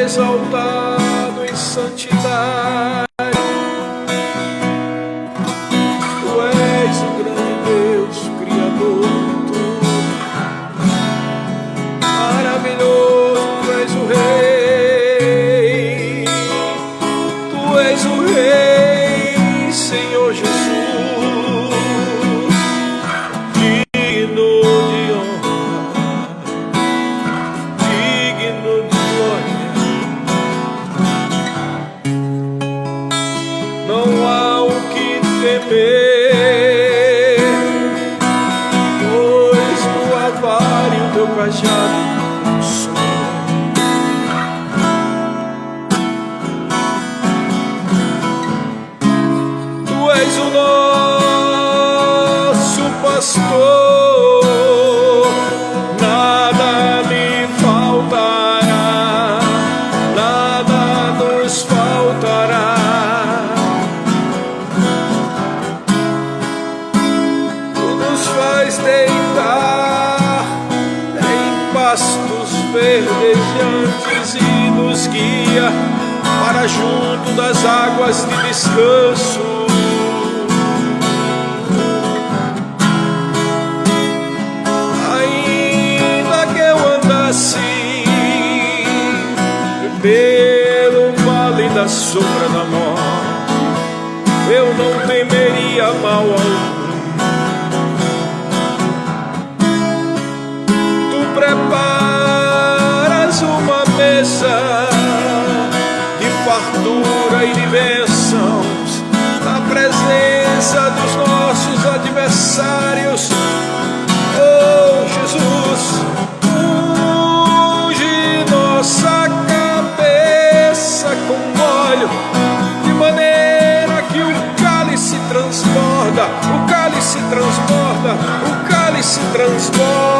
exaltado em santidade. Tu és o grande Deus, Criador de tudo. Maravilhoso, tu és o Rei. Tu és o Rei, Senhor Jesus. Pois tua vara e o teu cajado tu és o nosso pastor, nada me faltará, nada nos faltará. Faz deitar em pastos verdejantes e nos guia para junto das águas de descanso. Ainda que eu andasse pelo vale da sombra da morte, eu não temeria mal algum. Preparas uma mesa de fartura e de bênçãos na presença dos nossos adversários. Oh Jesus, unge nossa cabeça com óleo, de maneira que o cálice transborda, o cálice transborda, o cálice transborda.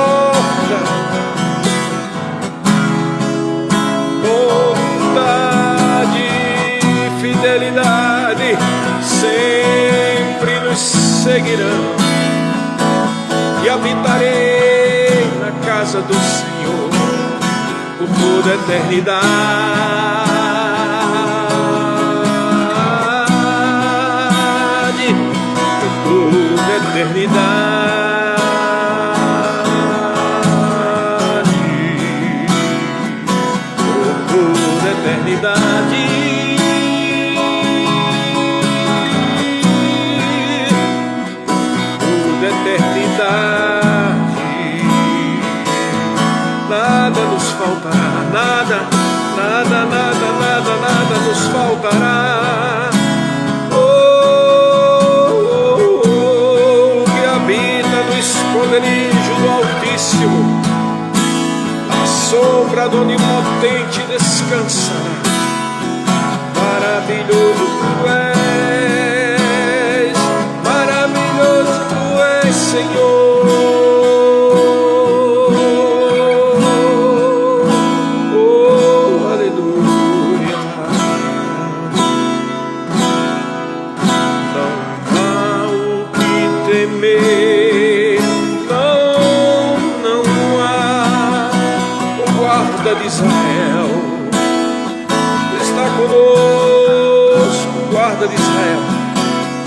Bondade e fidelidade sempre nos seguirão, e habitarei na casa do Senhor por toda a eternidade, por toda a eternidade. Eternidade, toda eternidade, nada nos faltará, nada, nada, nada, nada, nada nos faltará. Oh, oh, oh, que habita no esconderijo do Altíssimo, sombra do Onipotente descansará. Maravilhoso tu és, maravilhoso tu és, Senhor. Oh, aleluia. Não há o que temer, não há. O guarda de Israel está conosco, o guarda de Israel,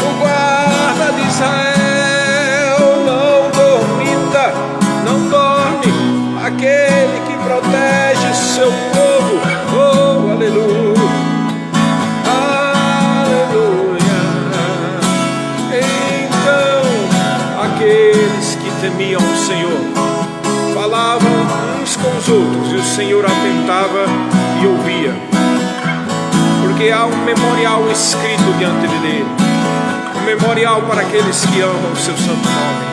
o guarda de Israel não dormita, não dorme, aquele que protege seu povo. Oh, aleluia, aleluia. Então aqueles que temiam o Senhor falavam uns com os outros, e o Senhor atentava e ouvia, porque há um memorial escrito diante dele, um memorial para aqueles que amam o seu santo nome.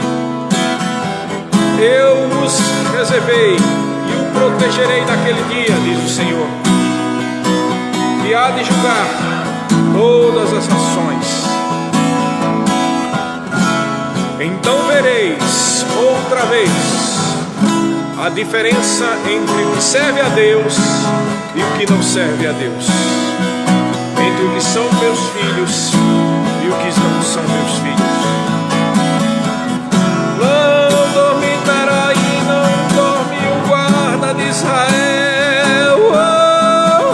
Eu os reservei e o protegerei naquele dia, diz o Senhor, e há de julgar todas as nações. Então vereis outra vez a diferença entre o que serve a Deus e o que não serve a Deus, entre o que são meus filhos e o que não são meus filhos. Não dormitará e não dorme o guarda de Israel. Oh, oh,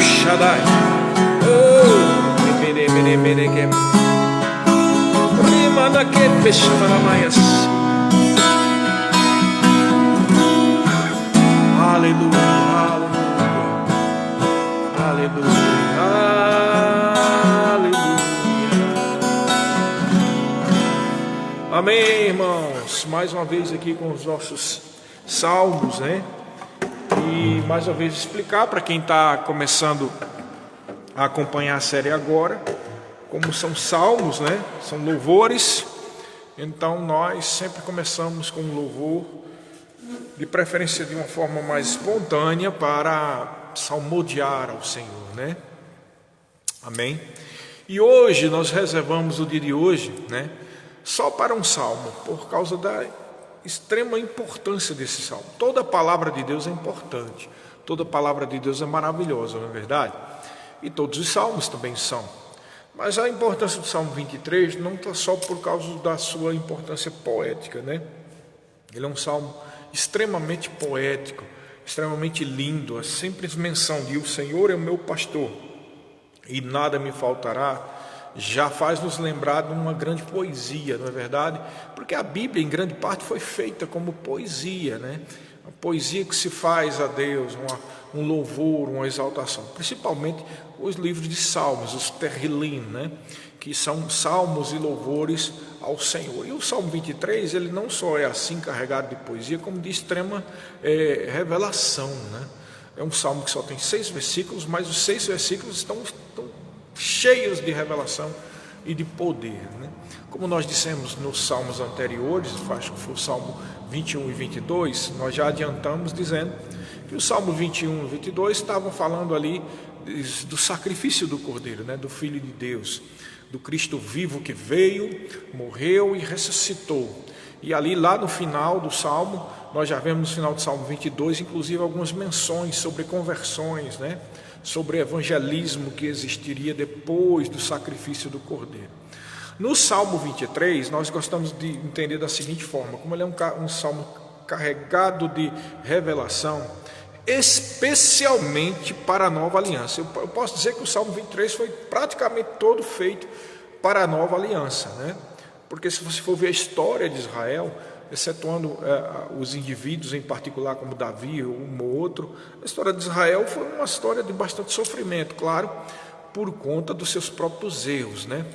Shaddai. Oh, Rimana que peshamaramayas. Aleluia, aleluia, aleluia. Amém, irmãos. Mais uma vez aqui com os nossos salmos, né? E mais uma vez explicar para quem está começando a acompanhar a série agora, como são salmos, né? São louvores. Então nós sempre começamos com um louvor, de preferência de uma forma mais espontânea, para salmodiar ao Senhor, né? Amém? E hoje nós reservamos o dia de hoje, né, só para um salmo, por causa da extrema importância desse salmo. Toda a palavra de Deus é importante, toda a palavra de Deus é maravilhosa, não é verdade? E todos os salmos também são. Mas a importância do Salmo 23 não está só por causa da sua importância poética, né? Ele é um salmo extremamente poético, extremamente lindo. A simples menção de o Senhor é o meu pastor e nada me faltará, já faz nos lembrar de uma grande poesia, não é verdade? Porque a Bíblia, em grande parte, foi feita como poesia, né? A poesia que se faz a Deus, um louvor, uma exaltação. Principalmente os livros de salmos, os Terrilim, né? Que são salmos e louvores ao Senhor. E o Salmo 23, ele não só é assim carregado de poesia, como de extrema revelação, né? É um salmo que só tem 6 versículos, mas os 6 versículos estão cheios de revelação e de poder, né? Como nós dissemos nos salmos anteriores, acho que foi o Salmo 21 e 22, nós já adiantamos dizendo que o Salmo 21 e 22 estavam falando ali do sacrifício do Cordeiro, né? Do Filho de Deus, do Cristo vivo que veio, morreu e ressuscitou. E ali lá no final do Salmo, nós já vemos no final do Salmo 22, inclusive algumas menções sobre conversões, né? Sobre evangelismo que existiria depois do sacrifício do Cordeiro. No Salmo 23, nós gostamos de entender da seguinte forma, como ele é um salmo carregado de revelação, especialmente para a nova aliança. Eu posso dizer que o Salmo 23 foi praticamente todo feito para a nova aliança, né? Porque se você for ver a história de Israel, excetuando os indivíduos em particular, como Davi ou um ou outro, a história de Israel foi uma história de bastante sofrimento, claro, por conta dos seus próprios erros, né?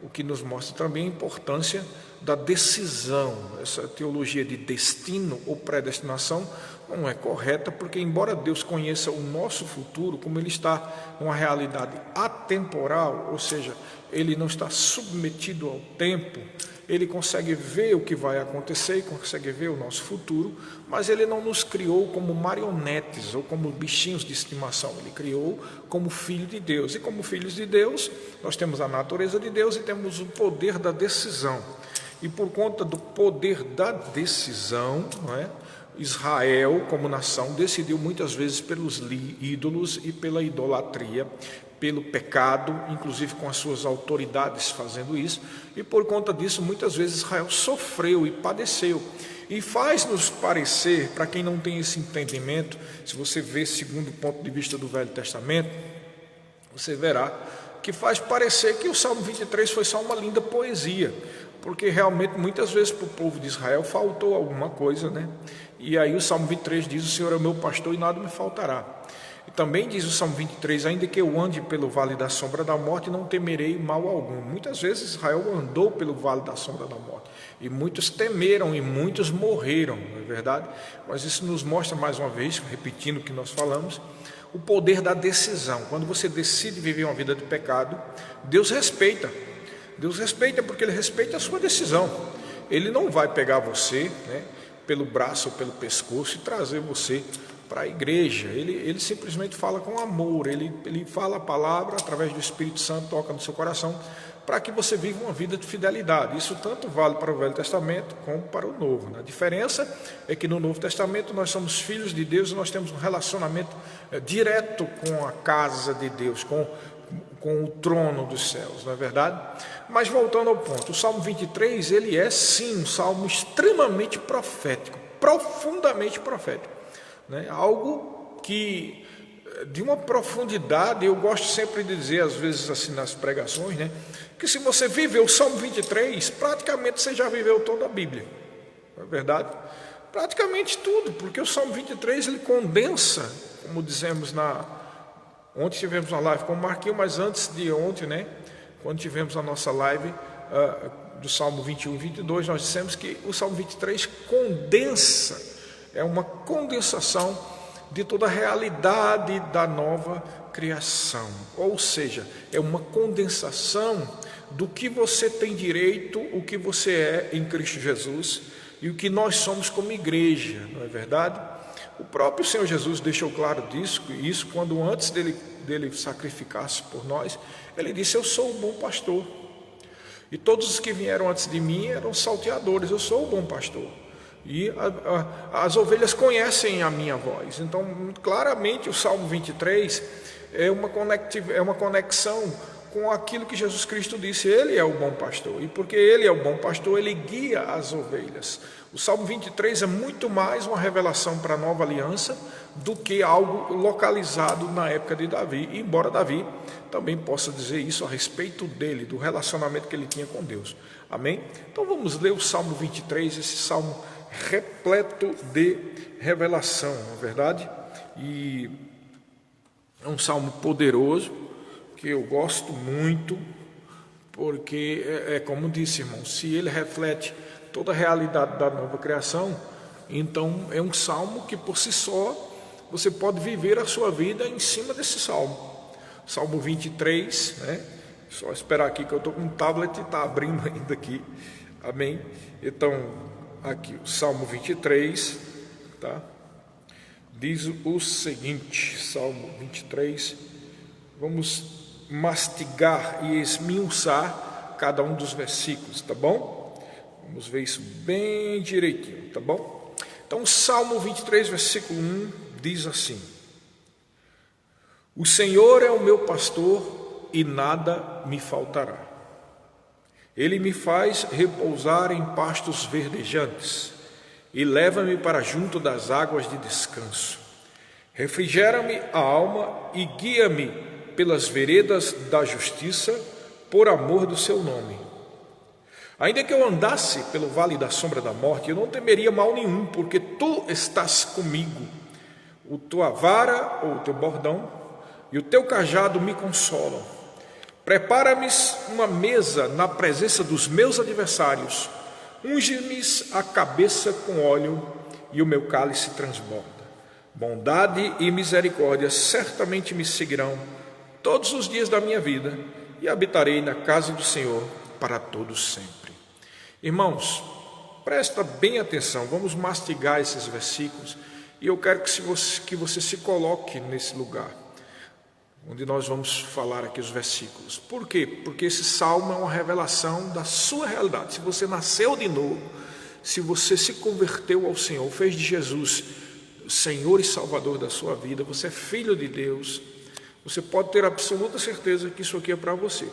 O que nos mostra também a importância da decisão. Essa teologia de destino ou predestinação não é correta, porque embora Deus conheça o nosso futuro, como ele está numa realidade atemporal, ou seja, ele não está submetido ao tempo, ele consegue ver o que vai acontecer e consegue ver o nosso futuro, mas ele não nos criou como marionetes ou como bichinhos de estimação, ele criou como filho de Deus. E como filhos de Deus, nós temos a natureza de Deus e temos o poder da decisão. E por conta do poder da decisão, não é? Israel, como nação, decidiu muitas vezes pelos ídolos e pela idolatria, pelo pecado, inclusive com as suas autoridades fazendo isso, e por conta disso muitas vezes Israel sofreu e padeceu. E faz-nos parecer, para quem não tem esse entendimento, se você vê segundo o ponto de vista do Velho Testamento, você verá que faz parecer que o Salmo 23 foi só uma linda poesia, porque realmente muitas vezes para o povo de Israel faltou alguma coisa, né? E aí o Salmo 23 diz: o Senhor é o meu pastor e nada me faltará. E também diz o Salmo 23, ainda que eu ande pelo vale da sombra da morte, não temerei mal algum. Muitas vezes Israel andou pelo vale da sombra da morte, e muitos temeram e muitos morreram, não é verdade? Mas isso nos mostra mais uma vez, repetindo o que nós falamos, o poder da decisão. Quando você decide viver uma vida de pecado, Deus respeita. Deus respeita porque Ele respeita a sua decisão. Ele não vai pegar você, né, pelo braço ou pelo pescoço e trazer você para a igreja. Ele simplesmente fala com amor, ele fala a palavra através do Espírito Santo, toca no seu coração, para que você viva uma vida de fidelidade. Isso tanto vale para o Velho Testamento como para o Novo, né? A diferença é que no Novo Testamento nós somos filhos de Deus e nós temos um relacionamento direto com a casa de Deus, com o trono dos céus, não é verdade? Mas voltando ao ponto, o Salmo 23, ele é sim um salmo extremamente profético, profundamente profético, né? Algo que de uma profundidade. Eu gosto sempre de dizer, às vezes assim nas pregações, né, que se você viveu o Salmo 23, praticamente você já viveu toda a Bíblia, não é verdade? Praticamente tudo, porque o Salmo 23 ele condensa, como dizemos ontem tivemos uma live com o Marquinhos, mas antes de ontem, né, quando tivemos a nossa live do Salmo 21 e 22, nós dissemos que o Salmo 23 condensa, é uma condensação de toda a realidade da nova criação, ou seja, é uma condensação do que você tem direito, o que você é em Cristo Jesus e o que nós somos como igreja, não é verdade? O próprio Senhor Jesus deixou claro isso quando antes dele sacrificar-se por nós, ele disse: eu sou o bom pastor, e todos os que vieram antes de mim eram salteadores, eu sou o bom pastor, e as ovelhas conhecem a minha voz. Então, claramente, o Salmo 23 é uma conexão com aquilo que Jesus Cristo disse: ele é o bom pastor, e porque ele é o bom pastor, ele guia as ovelhas. O Salmo 23 é muito mais uma revelação para a nova aliança do que algo localizado na época de Davi, embora Davi também possa dizer isso a respeito dele, do relacionamento que ele tinha com Deus. Amém? Então vamos ler o Salmo 23, esse salmo repleto de revelação, não é verdade? E é um salmo poderoso, que eu gosto muito, porque é como disse, irmão, se ele reflete toda a realidade da nova criação, então é um salmo que por si só você pode viver a sua vida em cima desse salmo. Salmo 23, né? Só esperar aqui que eu estou com um tablet e está abrindo ainda aqui. Amém? Então, aqui o Salmo 23, tá? Diz o seguinte, Salmo 23, vamos mastigar e esmiuçar cada um dos versículos, tá bom? Vamos ver isso bem direitinho, tá bom? Então, Salmo 23, versículo 1, diz assim: o Senhor é o meu pastor e nada me faltará. Ele me faz repousar em pastos verdejantes e leva-me para junto das águas de descanso. Refrigera-me a alma e guia-me pelas veredas da justiça, por amor do seu nome. Ainda que eu andasse pelo vale da sombra da morte, eu não temeria mal nenhum, porque tu estás comigo. O tua vara ou o teu bordão e o teu cajado me consolam. Prepara-me uma mesa na presença dos meus adversários. Unge-me a cabeça com óleo e o meu cálice transborda. Bondade e misericórdia certamente me seguirão todos os dias da minha vida, e habitarei na casa do Senhor para todos sempre. Irmãos, presta bem atenção, vamos mastigar esses versículos, e eu quero que você se coloque nesse lugar, onde nós vamos falar aqui os versículos. Por quê? Porque esse salmo é uma revelação da sua realidade. Se você nasceu de novo, se você se converteu ao Senhor, fez de Jesus Senhor e Salvador da sua vida, você é filho de Deus, você pode ter absoluta certeza que isso aqui é para você.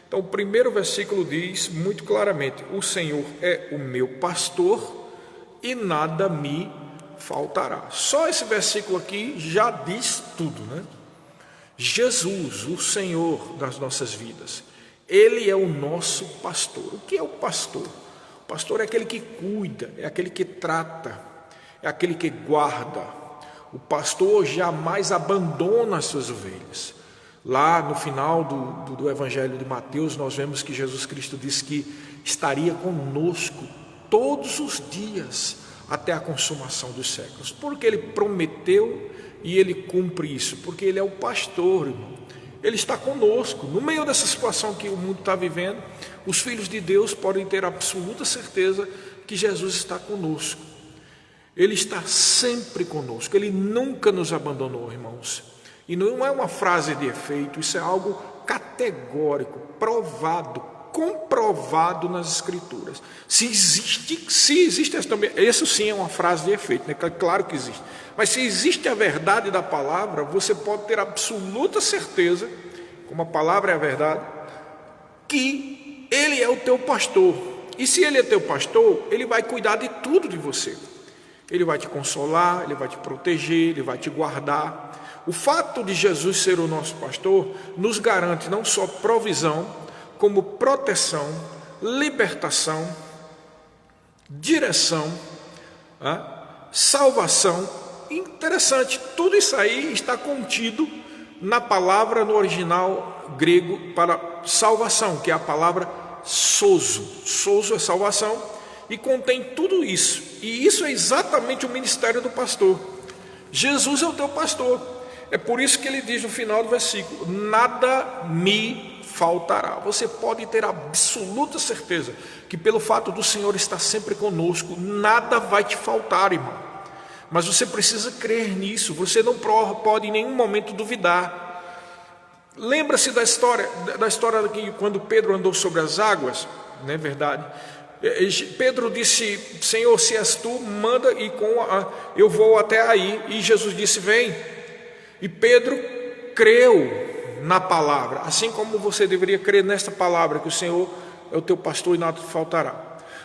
Então, o primeiro versículo diz muito claramente: o Senhor é o meu pastor e nada me faltará. Só esse versículo aqui já diz tudo, né? Jesus, o Senhor das nossas vidas, Ele é o nosso pastor. O que é o pastor? O pastor é aquele que cuida, é aquele que trata, é aquele que guarda. O pastor jamais abandona as suas ovelhas. Lá no final do Evangelho de Mateus, nós vemos que Jesus Cristo disse que estaria conosco todos os dias até a consumação dos séculos. Porque Ele prometeu e Ele cumpre isso. Porque Ele é o pastor, irmão. Ele está conosco. No meio dessa situação que o mundo está vivendo, os filhos de Deus podem ter absoluta certeza que Jesus está conosco. Ele está sempre conosco, Ele nunca nos abandonou, irmãos. E não é uma frase de efeito, isso é algo categórico, provado, comprovado nas Escrituras. Se existe essa também, isso sim é uma frase de efeito, né? Claro que existe. Mas se existe a verdade da palavra, você pode ter absoluta certeza, como a palavra é a verdade, que Ele é o teu pastor. E se Ele é teu pastor, Ele vai cuidar de tudo de você. Ele vai te consolar, Ele vai te proteger, Ele vai te guardar. O fato de Jesus ser o nosso pastor nos garante não só provisão, como proteção, libertação, direção, salvação. Interessante, tudo isso aí está contido na palavra no original grego para salvação, que é a palavra sozo. Sozo é salvação e contém tudo isso. E isso é exatamente o ministério do pastor. Jesus é o teu pastor. É por isso que ele diz no final do versículo: nada me faltará. Você pode ter absoluta certeza que pelo fato do Senhor estar sempre conosco, nada vai te faltar, irmão. Mas você precisa crer nisso. Você não pode em nenhum momento duvidar. Lembra-se da história que quando Pedro andou sobre as águas, não é verdade? Pedro disse: Senhor, se és tu, manda e eu vou até aí. E Jesus disse: vem. E Pedro creu na palavra, assim como você deveria crer nesta palavra, que o Senhor é o teu pastor e nada te faltará.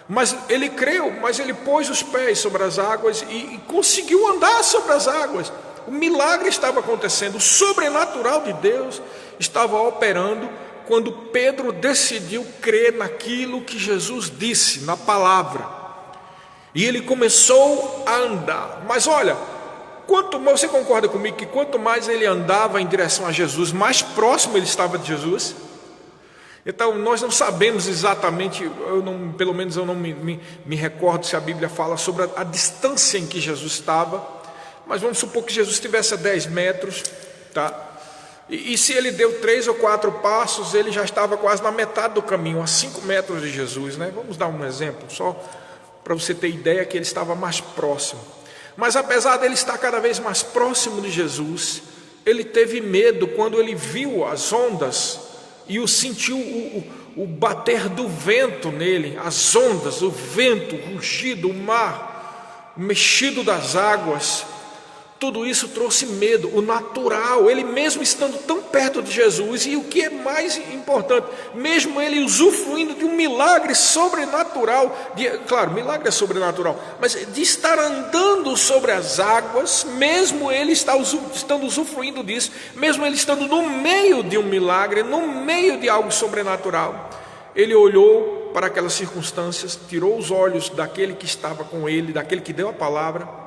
Mas ele creu, mas ele pôs os pés sobre as águas e conseguiu andar sobre as águas. O milagre estava acontecendo, o sobrenatural de Deus estava operando quando Pedro decidiu crer naquilo que Jesus disse, na palavra. E ele começou a andar. Mas olha, você concorda comigo que quanto mais ele andava em direção a Jesus, mais próximo ele estava de Jesus? Então nós não sabemos exatamente, pelo menos eu não me recordo se a Bíblia fala sobre a distância em que Jesus estava, mas vamos supor que Jesus estivesse a 10 metros, tá? E se ele deu 3 ou 4 passos, ele já estava quase na metade do caminho, a 5 metros de Jesus, né? Vamos dar um exemplo, só para você ter ideia que ele estava mais próximo. Mas apesar dele estar cada vez mais próximo de Jesus, ele teve medo quando ele viu as ondas e sentiu o bater do vento nele, as ondas, o vento, o rugido, o mar, o mexido das águas. Tudo isso trouxe medo, o natural, ele mesmo estando tão perto de Jesus, e o que é mais importante, mesmo ele usufruindo de um milagre sobrenatural, claro, milagre é sobrenatural, mas de estar andando sobre as águas, mesmo ele estando usufruindo disso, mesmo ele estando no meio de um milagre, no meio de algo sobrenatural, ele olhou para aquelas circunstâncias, tirou os olhos daquele que estava com ele, daquele que deu a palavra.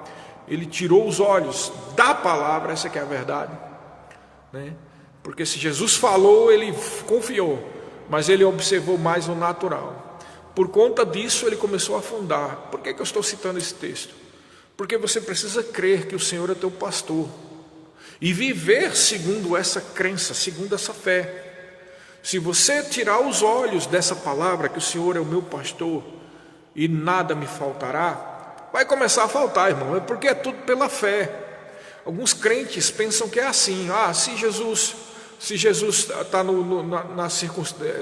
Ele tirou os olhos da palavra, essa que é a verdade, né? Porque se Jesus falou, ele confiou, mas ele observou mais o natural. Por conta disso ele começou a afundar. Por que eu estou citando esse texto? Porque você precisa crer que o Senhor é teu pastor e viver segundo essa crença, segundo essa fé. Se você tirar os olhos dessa palavra, que o Senhor é o meu pastor e nada me faltará, vai começar a faltar, irmão, porque é tudo pela fé. Alguns crentes pensam que é assim: se Jesus está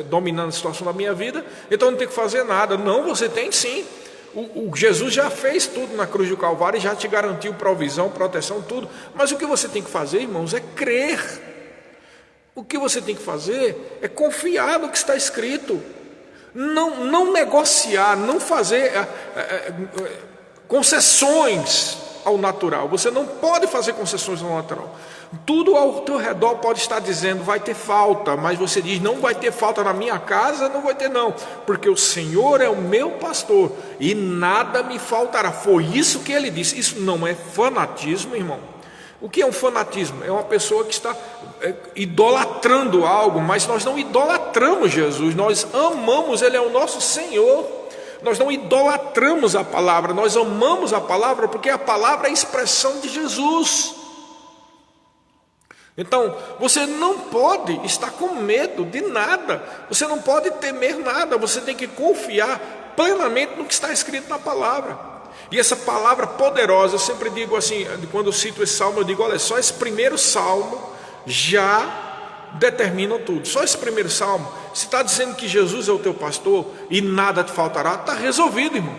dominando a situação da minha vida, então não tem que fazer nada. Não, você tem sim. O Jesus já fez tudo na cruz do Calvário e já te garantiu provisão, proteção, tudo. Mas o que você tem que fazer, irmãos, é crer. O que você tem que fazer é confiar no que está escrito. Não negociar, não fazer concessões ao natural. Você não pode fazer concessões ao natural. Tudo ao teu redor pode estar dizendo: vai ter falta, mas você diz: não vai ter falta na minha casa, não vai ter não, porque o Senhor é o meu pastor e nada me faltará. Foi isso que ele disse. Isso não é fanatismo, irmão. O que é um fanatismo? É uma pessoa que está idolatrando algo, mas nós não idolatramos Jesus, nós amamos, ele é o nosso Senhor. Nós não idolatramos a palavra, nós amamos a palavra, porque a palavra é a expressão de Jesus. Então, você não pode estar com medo de nada, você não pode temer nada, você tem que confiar plenamente no que está escrito na palavra. E essa palavra poderosa, eu sempre digo assim, quando eu cito esse salmo, eu digo: olha, só esse primeiro salmo já determina tudo. Só esse primeiro salmo, se está dizendo que Jesus é o teu pastor e nada te faltará, está resolvido, irmão.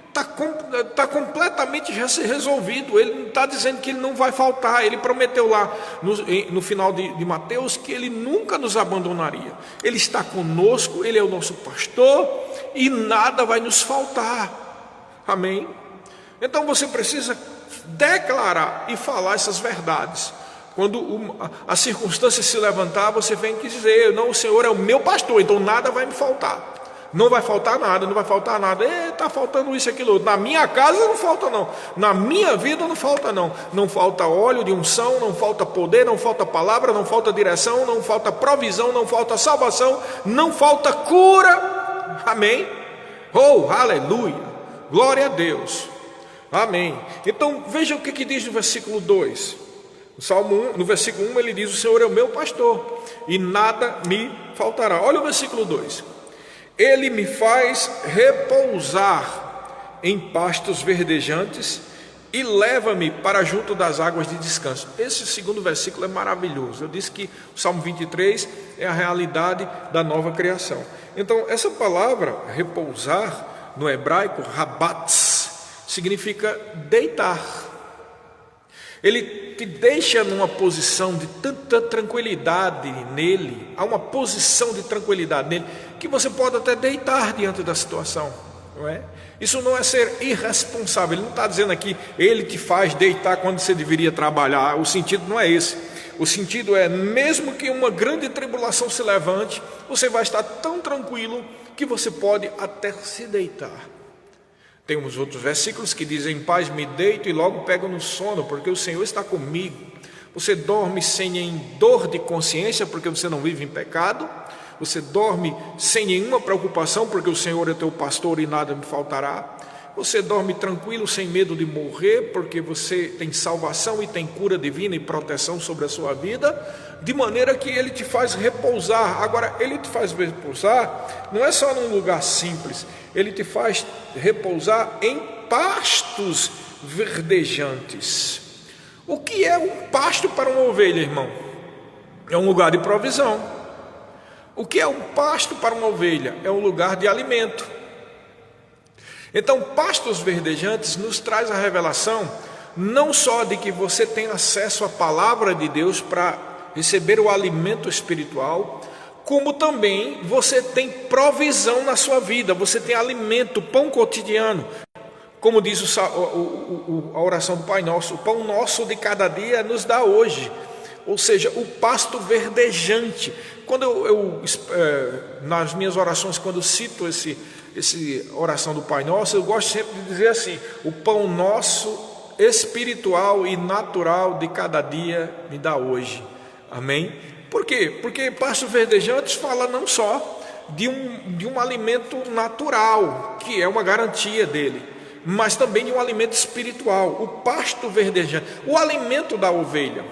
Está completamente resolvido. Ele não está dizendo que ele não vai faltar. Ele prometeu lá no final de Mateus que ele nunca nos abandonaria. Ele está conosco, ele é o nosso pastor e nada vai nos faltar. Amém? Então você precisa declarar e falar essas verdades. Quando a circunstância se levantar, você vem dizer: não, o Senhor é o meu pastor, então nada vai me faltar. Não vai faltar nada, não vai faltar nada. Está faltando isso, aquilo outro. Na minha casa não falta não. Na minha vida não falta não. Não falta óleo de unção, não falta poder, não falta palavra, não falta direção, não falta provisão, não falta salvação, não falta cura. Amém? Oh, aleluia. Glória a Deus. Amém. Então veja o que diz no versículo 2. No Salmo 1, no versículo 1 ele diz: o Senhor é o meu pastor e nada me faltará. Olha o versículo 2. Ele me faz repousar em pastos verdejantes e leva-me para junto das águas de descanso. Esse segundo versículo é maravilhoso. Eu disse que o Salmo 23 é a realidade da nova criação. Então, essa palavra repousar, no hebraico, rabatz, significa deitar. Ele te deixa numa posição de tanta tranquilidade nele, há uma posição de tranquilidade nele, que você pode até deitar diante da situação, não é? Isso não é ser irresponsável. Ele não está dizendo aqui, ele te faz deitar quando você deveria trabalhar. O sentido não é esse. O sentido é, mesmo que uma grande tribulação se levante, você vai estar tão tranquilo que você pode até se deitar. Tem uns outros versículos que dizem: em paz me deito e logo pego no sono, porque o Senhor está comigo. Você dorme sem dor de consciência, porque você não vive em pecado. Você dorme sem nenhuma preocupação, porque o Senhor é teu pastor e nada me faltará. Você dorme tranquilo, sem medo de morrer, porque você tem salvação e tem cura divina e proteção sobre a sua vida, de maneira que Ele te faz repousar. Agora, Ele te faz repousar não é só num lugar simples, Ele te faz repousar em pastos verdejantes. O que é um pasto para uma ovelha, irmão? É um lugar de provisão. O que é um pasto para uma ovelha? É um lugar de alimento. Então, pastos verdejantes nos traz a revelação não só de que você tem acesso à palavra de Deus para receber o alimento espiritual, como também você tem provisão na sua vida, você tem alimento, pão cotidiano. Como diz a oração do Pai Nosso: o pão nosso de cada dia nos dá hoje. Ou seja, o pasto verdejante. Quando nas minhas orações, quando eu cito essa oração do Pai Nosso, eu gosto sempre de dizer assim: o pão nosso espiritual e natural de cada dia me dá hoje. Amém? Por quê? Porque pastos verdejantes fala não só de um alimento natural, que é uma garantia dele, mas também de um alimento espiritual. O pasto verdejante, o alimento da ovelha.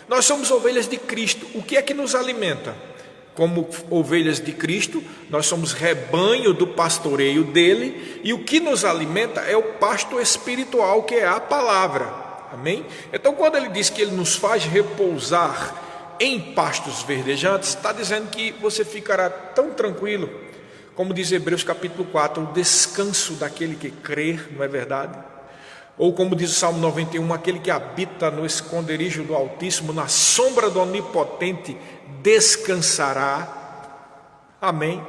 Nós somos ovelhas de Cristo. O que é que nos alimenta? Como ovelhas de Cristo, nós somos rebanho do pastoreio dele, e o que nos alimenta é o pasto espiritual, que é a palavra. Amém? Então, quando ele diz que ele nos faz repousar em pastos verdejantes, está dizendo que você ficará tão tranquilo, como diz Hebreus capítulo 4, o descanso daquele que crê, não é verdade? Ou como diz o Salmo 91, aquele que habita no esconderijo do Altíssimo, na sombra do Onipotente, descansará. Amém?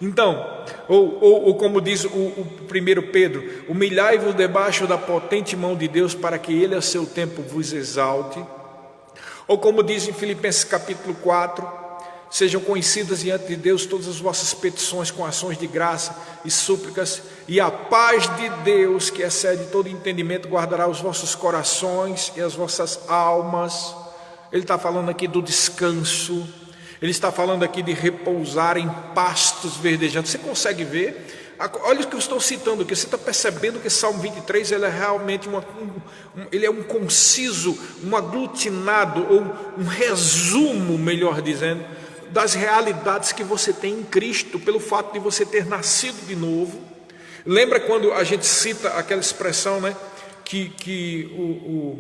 Então, ou como diz o 1 Pedro: humilhai-vos debaixo da potente mão de Deus, para que Ele a seu tempo vos exalte. Ou como diz em Filipenses capítulo 4, sejam conhecidas diante de Deus todas as vossas petições com ações de graça e súplicas, e a paz de Deus, que excede todo entendimento, guardará os vossos corações e as vossas almas. Ele está falando aqui do descanso, ele está falando aqui de repousar em pastos verdejantes. Você consegue ver? Olha o que eu estou citando aqui. Você está percebendo que esse Salmo 23 ele é realmente ele é um conciso, um aglutinado, ou um resumo, melhor dizendo, das realidades que você tem em Cristo, pelo fato de você ter nascido de novo. Lembra quando a gente cita aquela expressão, né, que o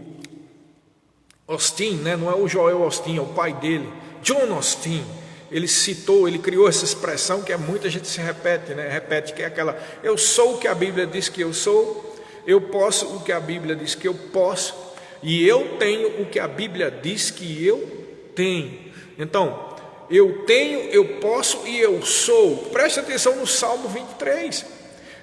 Austin, né, não é o Joel Austin, é o pai dele, John Austin, ele criou essa expressão que muita gente se repete, né, que é aquela: eu sou o que a Bíblia diz que eu sou, eu posso o que a Bíblia diz que eu posso, e eu tenho o que a Bíblia diz que eu tenho. Então, eu tenho, eu posso e eu sou. Preste atenção no Salmo 23.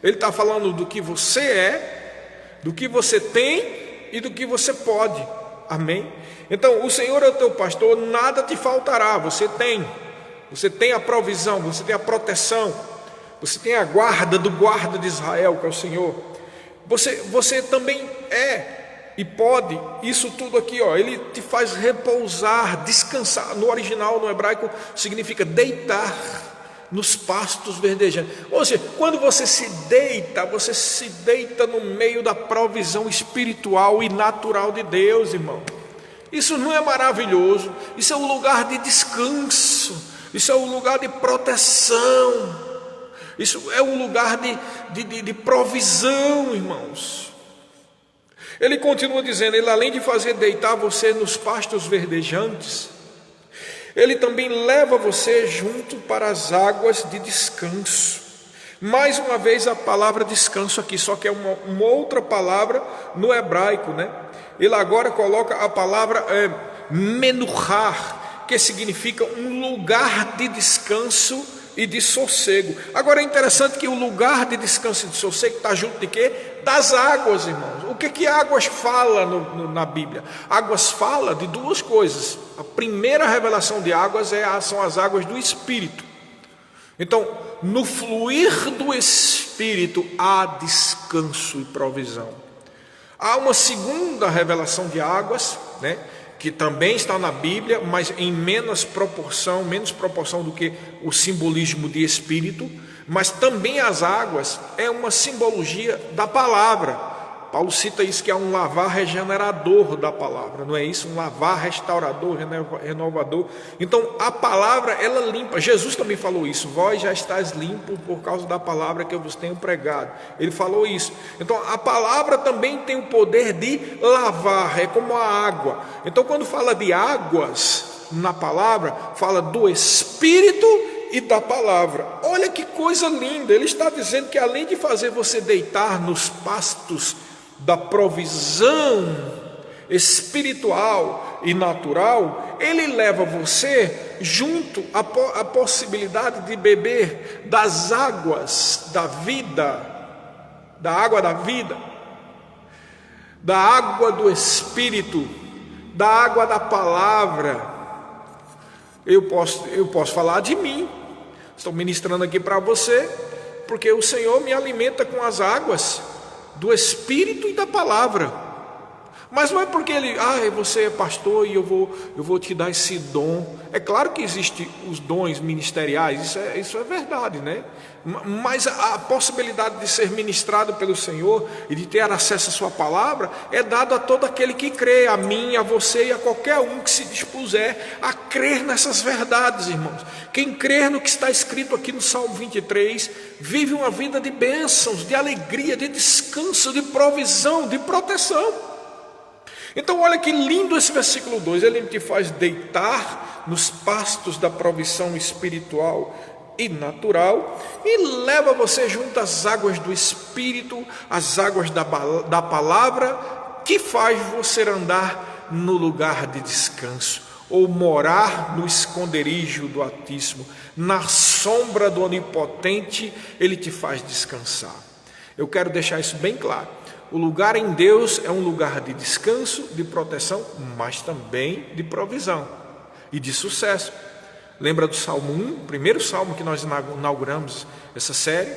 Ele está falando do que você é, do que você tem e do que você pode. Amém? Então, o Senhor é o teu pastor, nada te faltará. Você tem a provisão, você tem a proteção, você tem a guarda do guarda de Israel, que é o Senhor. Você também e pode, isso tudo aqui, ele te faz repousar, descansar. No original, no hebraico, significa deitar nos pastos verdejantes. Ou seja, quando você se deita no meio da provisão espiritual e natural de Deus, irmão. Isso não é maravilhoso? Isso é um lugar de descanso, isso é um lugar de proteção, isso é um lugar de provisão, irmãos. Ele continua dizendo, ele além de fazer deitar você nos pastos verdejantes, ele também leva você junto para as águas de descanso. Mais uma vez a palavra descanso aqui, só que é uma outra palavra no hebraico, né? Ele agora coloca a palavra menuhar, que significa um lugar de descanso e de sossego. Agora é interessante que o lugar de descanso e de sossego está junto de quê? Das águas, irmãos. O que águas fala na Bíblia? Águas fala de duas coisas. A primeira revelação de águas são as águas do Espírito. Então, no fluir do Espírito há descanso e provisão. Há uma segunda revelação de águas, né, que também está na Bíblia, mas em menos proporção do que o simbolismo de Espírito, mas também as águas é uma simbologia da palavra. Paulo cita isso, que é um lavar regenerador da palavra, não é isso? Um lavar restaurador, renovador. Então a palavra, ela limpa. Jesus também falou isso, vós já estáis limpos por causa da palavra que eu vos tenho pregado. Ele falou isso. Então a palavra também tem o poder de lavar, é como a água. Então quando fala de águas na palavra, fala do Espírito e da palavra. Olha que coisa linda. Ele está dizendo que além de fazer você deitar nos pastos da provisão espiritual e natural, ele leva você junto à possibilidade de beber das águas da vida, da água da vida, da água do Espírito, da água da palavra. Eu posso falar de mim. Estou ministrando aqui para você, porque o Senhor me alimenta com as águas do Espírito e da palavra. Mas não é porque você é pastor e eu vou te dar esse dom. É claro que existem os dons ministeriais, isso é verdade, né? Mas a possibilidade de ser ministrado pelo Senhor e de ter acesso à sua palavra é dado a todo aquele que crê, a mim, a você e a qualquer um que se dispuser a crer nessas verdades, irmãos. Quem crer no que está escrito aqui no Salmo 23, vive uma vida de bênçãos, de alegria, de descanso, de provisão, de proteção. Então olha que lindo esse versículo 2, ele te faz deitar nos pastos da provisão espiritual e natural, e leva você junto às águas do Espírito, as águas da palavra, que faz você andar no lugar de descanso, ou morar no esconderijo do Altíssimo, na sombra do Onipotente, ele te faz descansar. Eu quero deixar isso bem claro. O lugar em Deus é um lugar de descanso, de proteção, mas também de provisão e de sucesso. Lembra do Salmo 1, o primeiro salmo que nós inauguramos essa série?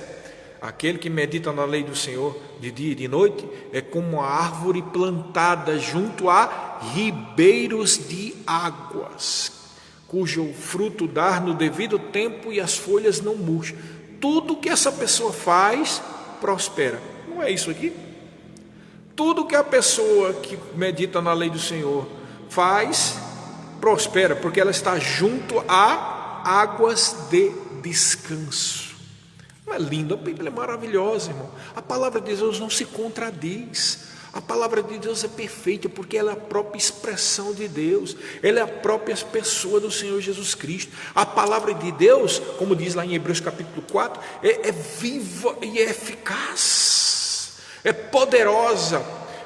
Aquele que medita na lei do Senhor de dia e de noite é como uma árvore plantada junto a ribeiros de águas, cujo fruto dá no devido tempo e as folhas não murcham. Tudo que essa pessoa faz, prospera. Não é isso aqui? Tudo que a pessoa que medita na lei do Senhor faz, prospera, porque ela está junto a águas de descanso. Não é lindo? A Bíblia é maravilhosa, irmão. A palavra de Deus não se contradiz. A palavra de Deus é perfeita, porque ela é a própria expressão de Deus. Ela é a própria pessoa do Senhor Jesus Cristo. A palavra de Deus, como diz lá em Hebreus capítulo 4, é viva e é eficaz. É poderosa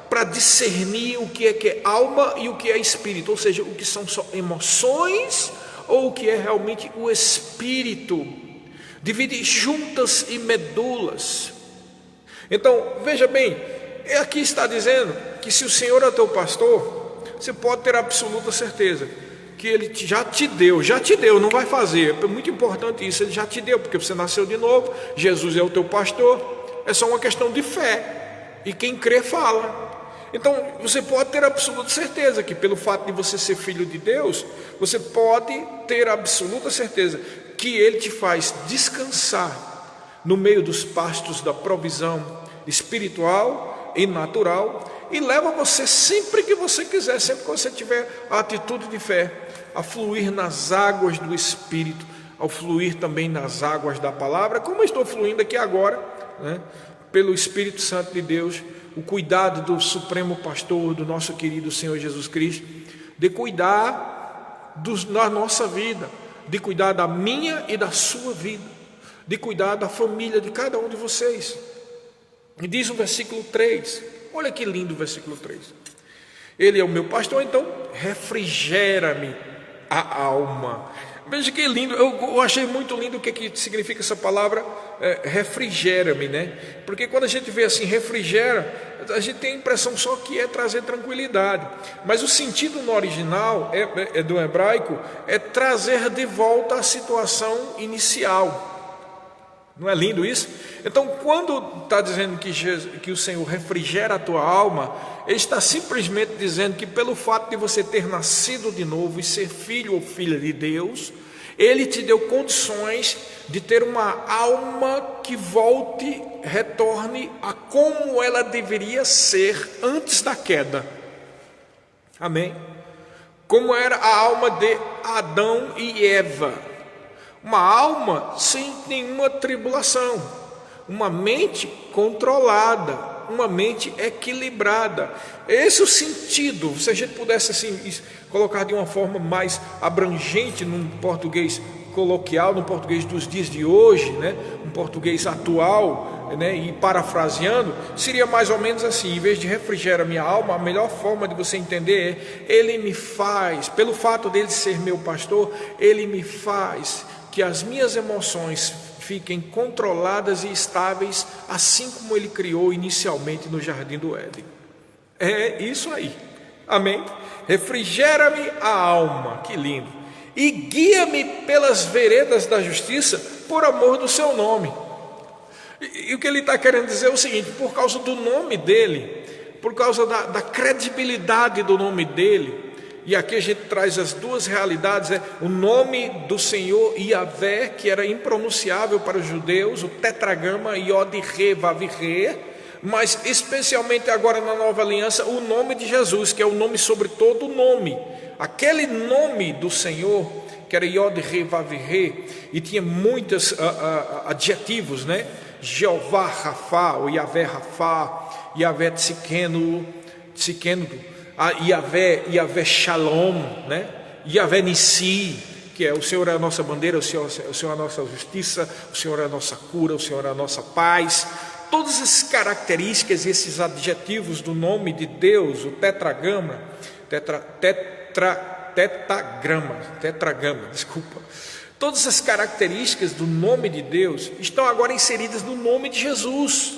para discernir o que é alma e o que é espírito, ou seja, o que são só emoções ou o que é realmente o espírito. Divide juntas e medulas. Então, veja bem, aqui está dizendo que se o Senhor é teu pastor, você pode ter absoluta certeza que Ele já te deu, não vai fazer. É muito importante isso, Ele já te deu, porque você nasceu de novo, Jesus é o teu pastor, é só uma questão de fé, e quem crê fala. Então você pode ter absoluta certeza que pelo fato de você ser filho de Deus, você pode ter absoluta certeza que Ele te faz descansar no meio dos pastos da provisão espiritual e natural, e leva você sempre que você quiser, sempre que você tiver a atitude de fé, a fluir nas águas do Espírito, ao fluir também nas águas da palavra, como eu estou fluindo aqui agora, né? Pelo Espírito Santo de Deus, o cuidado do Supremo Pastor, do nosso querido Senhor Jesus Cristo, de cuidar da nossa vida, de cuidar da minha e da sua vida, de cuidar da família de cada um de vocês. E diz o versículo 3, olha que lindo o versículo 3: Ele é o meu pastor, então refrigera-me a alma. Veja que lindo, eu achei muito lindo o que significa essa palavra refrigera-me, né? Porque quando a gente vê assim, refrigera, a gente tem a impressão só que é trazer tranquilidade, mas o sentido no original do hebraico é trazer de volta a situação inicial. Não é lindo isso? Então, quando está dizendo que o Senhor refrigera a tua alma, Ele está simplesmente dizendo que pelo fato de você ter nascido de novo e ser filho ou filha de Deus, Ele te deu condições de ter uma alma que retorne a como ela deveria ser antes da queda. Amém? Como era a alma de Adão e Eva. Uma alma sem nenhuma tribulação, uma mente controlada, uma mente equilibrada. Esse é o sentido. Se a gente pudesse assim colocar de uma forma mais abrangente, num português coloquial, no português dos dias de hoje, né? Um português atual, né? E parafraseando, seria mais ou menos assim: em vez de refrigera minha alma, a melhor forma de você entender é: Ele me faz, pelo fato dele ser meu pastor, Ele me faz que as minhas emoções fiquem controladas e estáveis, assim como Ele criou inicialmente no Jardim do Éden. É isso aí, amém? Refrigera-me a alma, que lindo, e guia-me pelas veredas da justiça, por amor do seu nome. E o que ele está querendo dizer é o seguinte: por causa do nome dele, por causa da credibilidade do nome dele. E aqui a gente traz as duas realidades, o nome do Senhor Yahvé, que era impronunciável para os judeus, o tetragrama Yod-He Vav-He, mas especialmente agora na nova aliança, o nome de Jesus, que é o nome sobre todo nome. Aquele nome do Senhor, que era Yod-He Vav-He, e tinha muitos adjetivos, né? Jeová Rafá, ou Yahvé Rafá, Yahvé Tzikenu, Yahvé Shalom, né? Yahvé Nissi, que é o Senhor é a nossa bandeira, o Senhor é a nossa justiça, o Senhor é a nossa cura, o Senhor é a nossa paz. Todas essas características, esses adjetivos do nome de Deus, o tetragrama, todas as características do nome de Deus estão agora inseridas no nome de Jesus.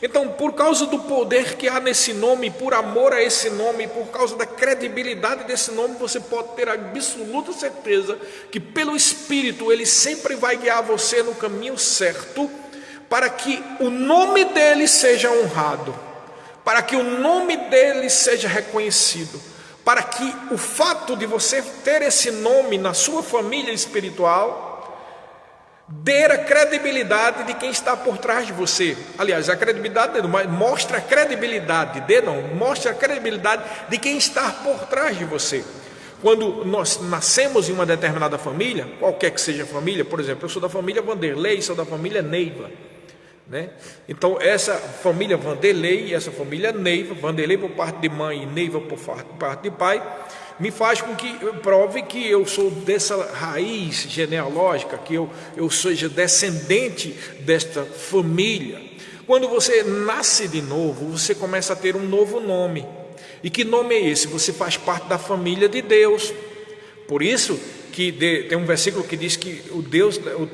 Então, por causa do poder que há nesse nome, por amor a esse nome, por causa da credibilidade desse nome, você pode ter a absoluta certeza que pelo Espírito Ele sempre vai guiar você no caminho certo, para que o nome dele seja honrado, para que o nome dele seja reconhecido, para que o fato de você ter esse nome na sua família espiritual dê a credibilidade de quem está por trás de você. Aliás, a credibilidade mostra a credibilidade mostra a credibilidade de quem está por trás de você. Quando nós nascemos em uma determinada família, qualquer que seja a família, por exemplo, eu sou da família Vanderlei, sou da família Neiva, né? Então essa família Vanderlei e essa família Neiva, Vanderlei por parte de mãe e Neiva por parte de pai, me faz com que eu prove que eu sou dessa raiz genealógica, que eu seja descendente desta família. Quando você nasce de novo, você começa a ter um novo nome. E que nome é esse? Você faz parte da família de Deus. Por isso que tem um versículo que diz que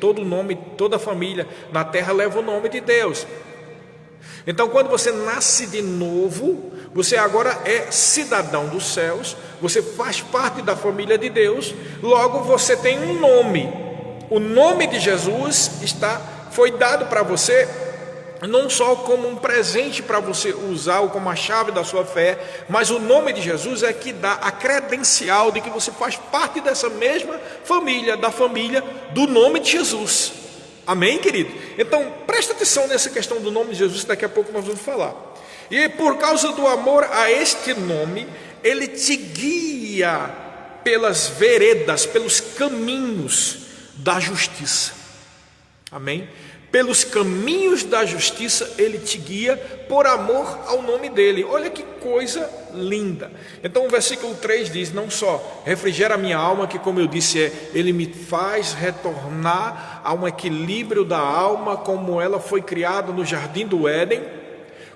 todo família na terra leva o nome de Deus. Então, quando você nasce de novo, você agora é cidadão dos céus, você faz parte da família de Deus, logo você tem um nome. O nome de Jesus foi dado para você, não só como um presente para você usar ou como a chave da sua fé, mas o nome de Jesus é que dá a credencial de que você faz parte dessa mesma família, da família do nome de Jesus. Amém, querido? Então, presta atenção nessa questão do nome de Jesus, daqui a pouco nós vamos falar. E por causa do amor a este nome, ele te guia pelas veredas, pelos caminhos da justiça. Amém? Pelos caminhos da justiça ele te guia por amor ao nome dele. Olha que coisa linda. Então o versículo 3 diz: não só refrigera a minha alma, que como eu disse, ele me faz retornar a um equilíbrio da alma, como ela foi criada no jardim do Éden,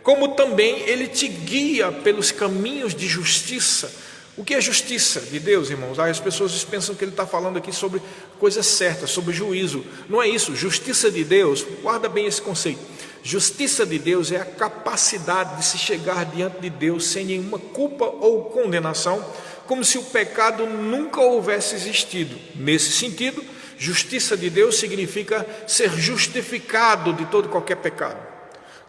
como também ele te guia pelos caminhos de justiça. O que é justiça de Deus, irmãos? As pessoas pensam que ele está falando aqui sobre coisas certas, sobre juízo. Não é isso. Justiça de Deus, guarda bem esse conceito. Justiça de Deus é a capacidade de se chegar diante de Deus sem nenhuma culpa ou condenação, como se o pecado nunca houvesse existido. Nesse sentido, justiça de Deus significa ser justificado de todo e qualquer pecado.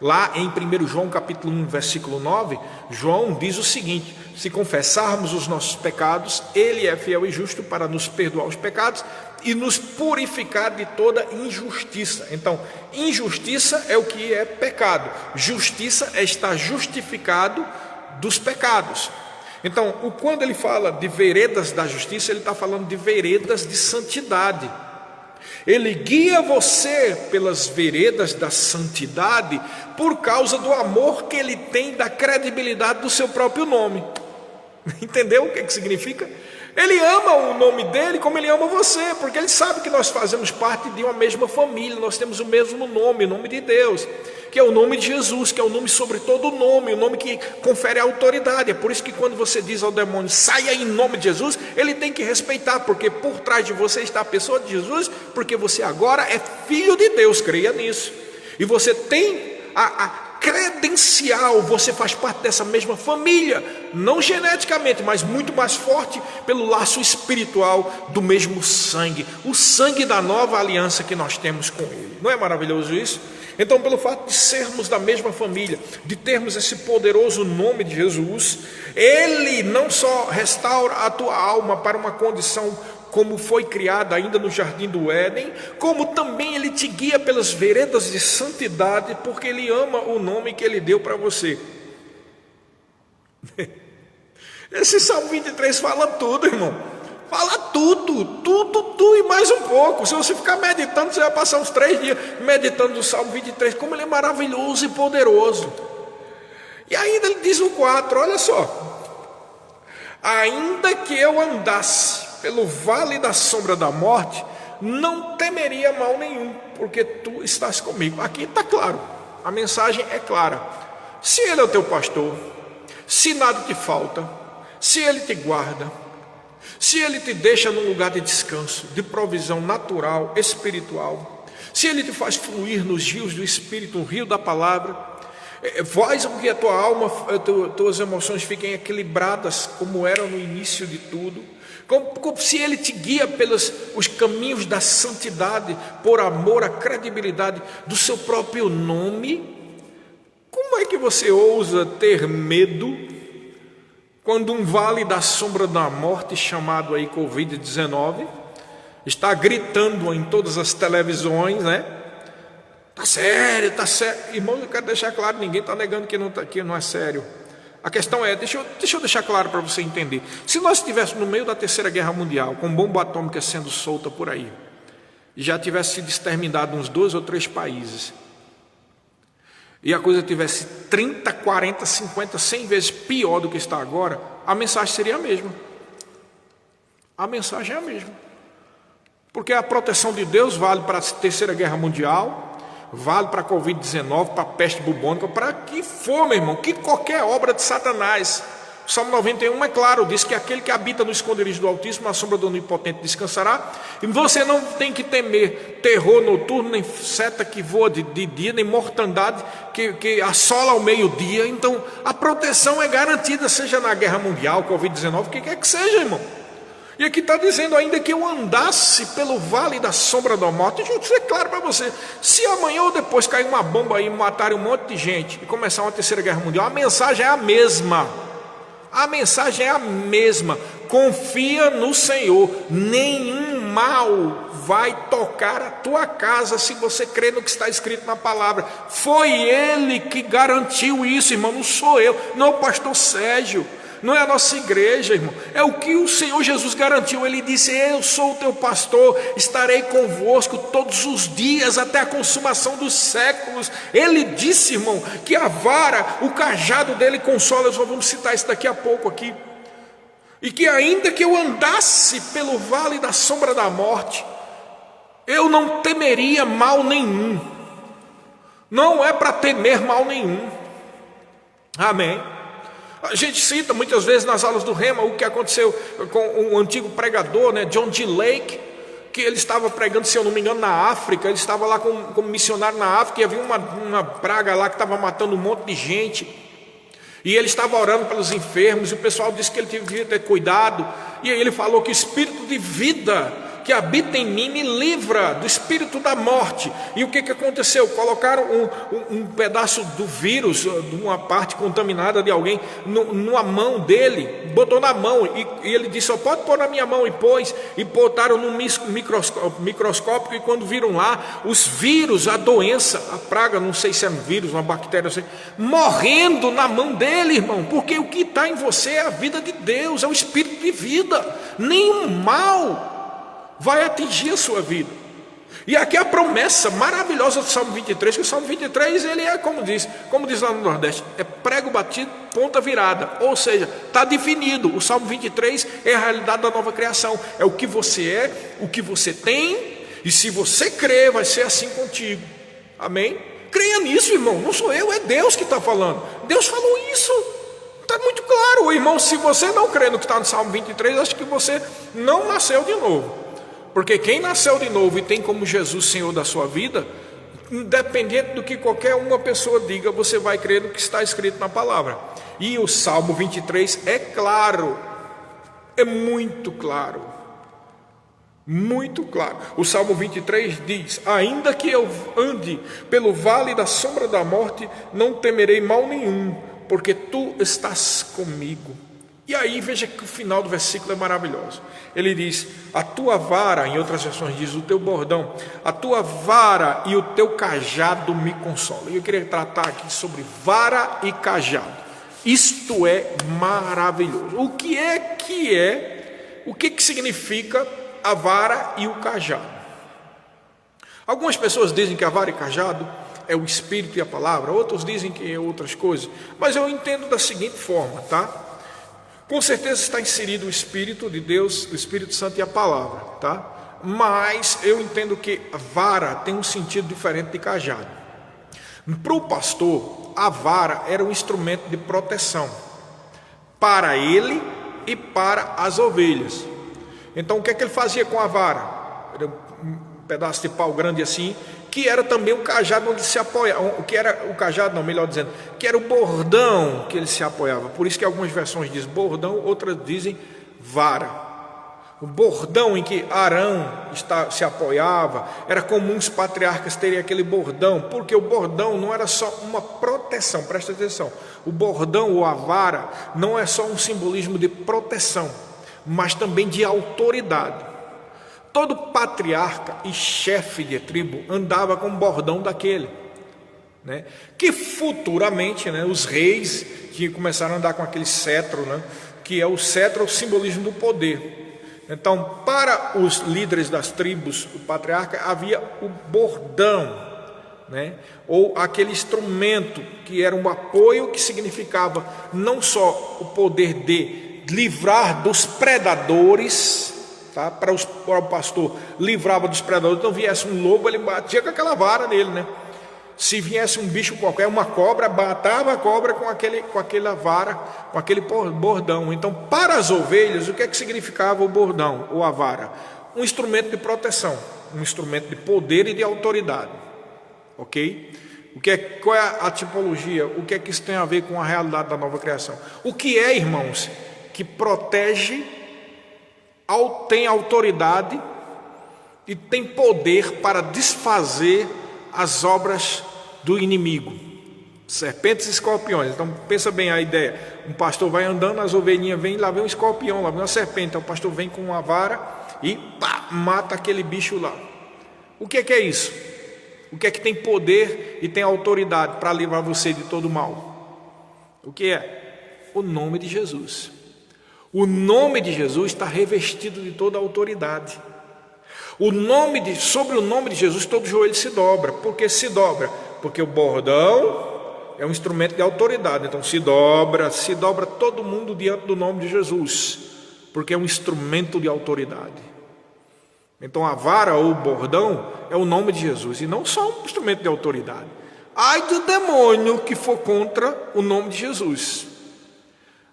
Lá em 1 João capítulo 1, versículo 9, João diz o seguinte: se confessarmos os nossos pecados, ele é fiel e justo para nos perdoar os pecados e nos purificar de toda injustiça. Então, injustiça é o que é pecado, justiça é estar justificado dos pecados. Então, quando ele fala de veredas da justiça, ele está falando de veredas de santidade. Ele guia você pelas veredas da santidade por causa do amor que ele tem, da credibilidade do seu próprio nome. Entendeu o que significa? Ele ama o nome dele como ele ama você, porque ele sabe que nós fazemos parte de uma mesma família, nós temos o mesmo nome, o nome de Deus, que é o nome de Jesus, que é o nome sobre todo nome, o nome que confere autoridade. É por isso que quando você diz ao demônio, saia em nome de Jesus, ele tem que respeitar, porque por trás de você está a pessoa de Jesus, porque você agora é filho de Deus, creia nisso. E você tem a credencial, você faz parte dessa mesma família, não geneticamente, mas muito mais forte pelo laço espiritual do mesmo sangue, o sangue da nova aliança que nós temos com ele. Não é maravilhoso isso? Então, pelo fato de sermos da mesma família, de termos esse poderoso nome de Jesus, ele não só restaura a tua alma para uma condição como foi criada ainda no jardim do Éden, como também ele te guia pelas veredas de santidade, porque ele ama o nome que ele deu para você. Esse Salmo 23 fala tudo, irmão. Fala tudo e mais um pouco. Se você ficar meditando, você vai passar uns 3 dias meditando no Salmo 23, como ele é maravilhoso e poderoso. E ainda ele diz no 4, olha só: ainda que eu andasse pelo vale da sombra da morte, não temeria mal nenhum, porque tu estás comigo. Aqui está claro, a mensagem é clara. Se ele é o teu pastor, se nada te falta, se ele te guarda, se ele te deixa num lugar de descanso, de provisão natural, espiritual, se ele te faz fluir nos rios do Espírito, o rio da palavra, faz com que a tua alma, tuas emoções fiquem equilibradas como eram no início de tudo, como se ele te guia pelos os caminhos da santidade, por amor à credibilidade do seu próprio nome. Como é que você ousa ter medo quando um vale da sombra da morte, chamado aí Covid-19, está gritando em todas as televisões, né? Tá sério, tá sério. Irmão, eu quero deixar claro, ninguém está negando que não é sério. A questão é, deixa eu deixar claro para você entender. Se nós estivéssemos no meio da Terceira Guerra Mundial, com bomba atômica sendo solta por aí, e já tivesse sido exterminado uns 2 ou 3 países, e a coisa tivesse 30, 40, 50, 100 vezes pior do que está agora, a mensagem seria a mesma. A mensagem é a mesma. Porque a proteção de Deus vale para a Terceira Guerra Mundial, vale para a Covid-19, para a peste bubônica, para que for, meu irmão, que qualquer obra de Satanás. O Salmo 91 é claro, diz que aquele que habita no esconderijo do Altíssimo, na sombra do Onipotente descansará. E você não tem que temer terror noturno, nem seta que voa de dia, nem mortandade que assola ao meio-dia. Então a proteção é garantida, seja na guerra mundial, Covid-19, o que quer que seja, irmão. E aqui está dizendo ainda que eu andasse pelo vale da sombra da morte. Deixa eu dizer claro para você, se amanhã ou depois cair uma bomba aí, matarem um monte de gente e começar uma terceira guerra mundial, a mensagem é a mesma. A mensagem é a mesma. Confia no Senhor, nenhum mal vai tocar a tua casa se você crê no que está escrito na palavra. Foi Ele que garantiu isso, irmão, não sou eu, não é o pastor Sérgio, não é a nossa igreja, irmão, é o que o Senhor Jesus garantiu. Ele disse: eu sou o teu pastor, estarei convosco todos os dias até a consumação dos séculos. Ele disse, irmão, que a vara, o cajado dele consola. Nós vamos citar isso daqui a pouco aqui. E que ainda que eu andasse pelo vale da sombra da morte, eu não temeria mal nenhum. Não é para temer mal nenhum. Amém. A gente cita muitas vezes nas aulas do Rema o que aconteceu com um antigo pregador, né, John G. Lake, que ele estava pregando, se eu não me engano, na África. Ele estava lá como missionário na África e havia uma praga lá que estava matando um monte de gente. E ele estava orando pelos enfermos e o pessoal disse que ele devia ter cuidado. E aí ele falou que o espírito de vida que habita em mim me livra do espírito da morte. E o que aconteceu? Colocaram um pedaço do vírus, de uma parte contaminada de alguém, numa mão dele, botou na mão, e ele disse: só pode pôr na minha mão, e pôs, e botaram num microscópio, e quando viram lá, os vírus, a doença, a praga, não sei se é um vírus, uma bactéria, não sei, morrendo na mão dele, irmão, porque o que está em você é a vida de Deus, é o espírito de vida, nenhum mal vai atingir a sua vida. E aqui a promessa maravilhosa do Salmo 23, que o Salmo 23 ele é como diz lá no Nordeste, é prego batido, ponta virada, ou seja, está definido. O Salmo 23 é a realidade da nova criação, é o que você é, o que você tem, e se você crer, vai ser assim contigo. Amém? Creia nisso, irmão, não sou eu, é Deus que está falando. Deus falou isso, está muito claro, irmão. Se você não crê no que está no Salmo 23, acho que você não nasceu de novo. Porque quem nasceu de novo e tem como Jesus Senhor da sua vida, independente do que qualquer uma pessoa diga, você vai crer no que está escrito na palavra. E o Salmo 23 é claro, é muito claro, muito claro. O Salmo 23 diz: ainda que eu ande pelo vale da sombra da morte, não temerei mal nenhum, porque tu estás comigo. E aí veja que o final do versículo é maravilhoso. Ele diz: a tua vara, em outras versões diz o teu bordão, a tua vara e o teu cajado me consolam. E eu queria tratar aqui sobre vara e cajado. Isto é maravilhoso. O que significa a vara e o cajado? Algumas pessoas dizem que a vara e cajado é o Espírito e a palavra, outros dizem que é outras coisas, mas eu entendo da seguinte forma, tá? Com certeza está inserido o Espírito de Deus, o Espírito Santo e a palavra, tá? Mas eu entendo que a vara tem um sentido diferente de cajado. Para o pastor, a vara era um instrumento de proteção para ele e para as ovelhas. Então o que é que ele fazia com a vara? Era um pedaço de pau grande assim, que era também o cajado onde se apoiava, que era o cajado, não, melhor dizendo, que era o bordão que ele se apoiava. Por isso que algumas versões dizem bordão, outras dizem vara. O bordão em que Arão se apoiava, era comum os patriarcas terem aquele bordão, porque o bordão não era só uma proteção, presta atenção, o bordão ou a vara não é só um simbolismo de proteção, mas também de autoridade. Todo patriarca e chefe de tribo andava com um bordão daquele, né? Que futuramente, né, os reis que começaram a andar com aquele cetro, né, que é o cetro, o simbolismo do poder. Então, para os líderes das tribos, o patriarca, havia o bordão, né, ou aquele instrumento que era um apoio, que significava não só o poder de livrar dos predadores, tá? Para o pastor livrava dos predadores. Então viesse um lobo, ele batia com aquela vara nele, né? se viesse um bicho qualquer, uma cobra, matava a cobra com aquela vara, com aquele bordão. Então, para as ovelhas, o que é que significava o bordão ou a vara? Um instrumento de proteção, um instrumento de poder e de autoridade. Ok? Qual é a tipologia? O que é que isso tem a ver com a realidade da nova criação? O que é, irmãos, que protege, tem autoridade e tem poder para desfazer as obras do inimigo, serpentes e escorpiões. Então pensa bem a ideia, um pastor vai andando, as ovelhinhas vêm, lá vem um escorpião, lá vem uma serpente, então o pastor vem com uma vara e pá, mata aquele bicho lá. O que é isso? O que é que tem poder e tem autoridade para livrar você de todo mal? O que é? O nome de Jesus. O nome de Jesus está revestido de toda a autoridade. Sobre o nome de Jesus todo joelho se dobra. Por que se dobra? Porque o bordão é um instrumento de autoridade. Então se dobra todo mundo diante do nome de Jesus, porque é um instrumento de autoridade. Então a vara ou o bordão é o nome de Jesus, e não só um instrumento de autoridade. Ai do demônio que for contra o nome de Jesus.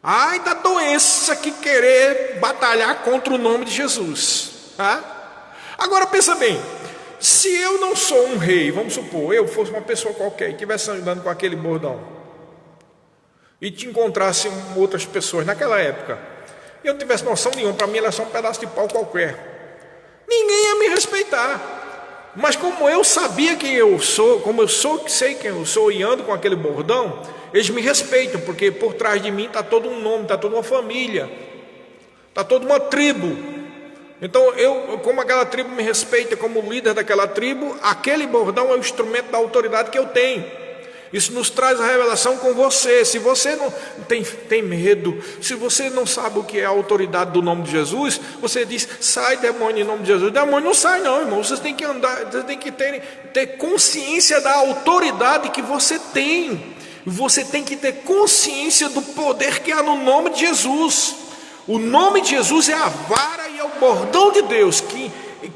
Ai da doença que querer batalhar contra o nome de Jesus. Agora pensa bem, se eu não sou um rei, vamos supor, eu fosse uma pessoa qualquer e estivesse andando com aquele bordão e te encontrasse outras pessoas naquela época, e eu não tivesse noção nenhuma, para mim era só um pedaço de pau qualquer, ninguém ia me respeitar. Mas como eu sabia quem eu sou, sei quem eu sou e ando com aquele bordão, eles me respeitam, porque por trás de mim está todo um nome, está toda uma família, está toda uma tribo. Então como aquela tribo me respeita como líder daquela tribo, aquele bordão é o instrumento da autoridade que eu tenho. Isso nos traz a revelação com você. Se você não tem medo, se você não sabe o que é a autoridade do nome de Jesus, você diz, sai demônio em nome de Jesus. O demônio não sai não, irmão. Você tem que andar, você tem que ter consciência da autoridade que você tem. Você tem que ter consciência do poder que há no nome de Jesus. O nome de Jesus é a vara e é o bordão de Deus que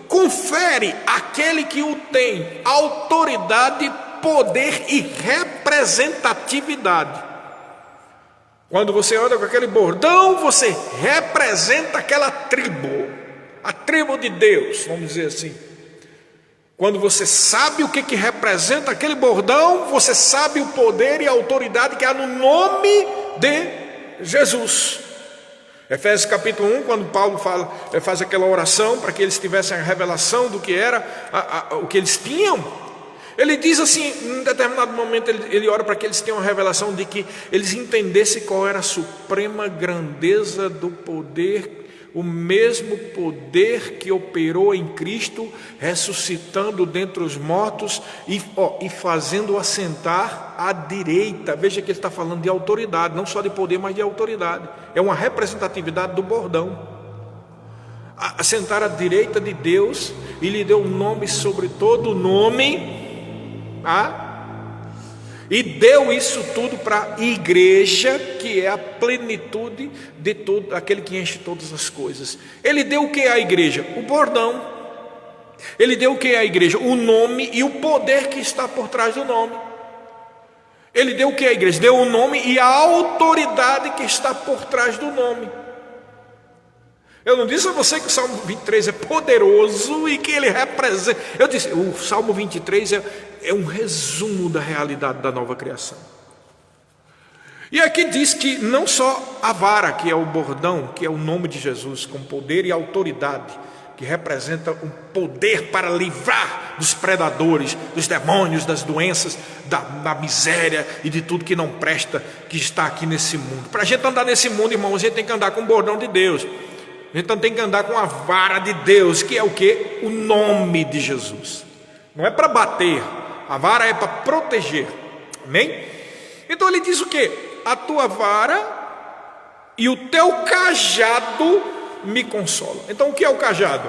confere àquele que o tem autoridade, poder e representatividade. Quando você anda com aquele bordão, você representa aquela tribo, a tribo de Deus, vamos dizer assim. Quando você sabe o que representa aquele bordão, você sabe o poder e a autoridade que há no nome de Jesus. Efésios capítulo 1, quando Paulo faz aquela oração para que eles tivessem a revelação do que era o que eles tinham, ele diz assim, em determinado momento ele ora para que eles tenham a revelação de que eles entendessem qual era a suprema grandeza do poder, o mesmo poder que operou em Cristo, ressuscitando dentre os mortos e fazendo assentar à direita. Veja que ele está falando de autoridade, não só de poder, mas de autoridade. É uma representatividade do bordão. Assentar à direita de Deus, e lhe deu um nome sobre todo nome, e deu isso tudo para a igreja, que é a plenitude de todo aquele que enche todas as coisas. Ele deu o que à igreja? O bordão. Ele deu o que à igreja? O nome e o poder que está por trás do nome. Ele deu o que à igreja? Deu o nome e a autoridade que está por trás do nome. Eu não disse a você que o Salmo 23 é poderoso e que ele representa. Eu disse, o Salmo 23 é um resumo da realidade da nova criação. E aqui diz que não só a vara, que é o bordão, que é o nome de Jesus, com poder e autoridade, que representa um poder para livrar dos predadores, dos demônios, das doenças, da miséria e de tudo que não presta, que está aqui nesse mundo. Para a gente andar nesse mundo, irmãos, a gente tem que andar com o bordão de Deus. A gente tem que andar com a vara de Deus, que é o quê? O nome de Jesus. Não é para bater, a vara é para proteger. Amém? Então ele diz o quê? A tua vara e o teu cajado me consolam. Então o que é o cajado?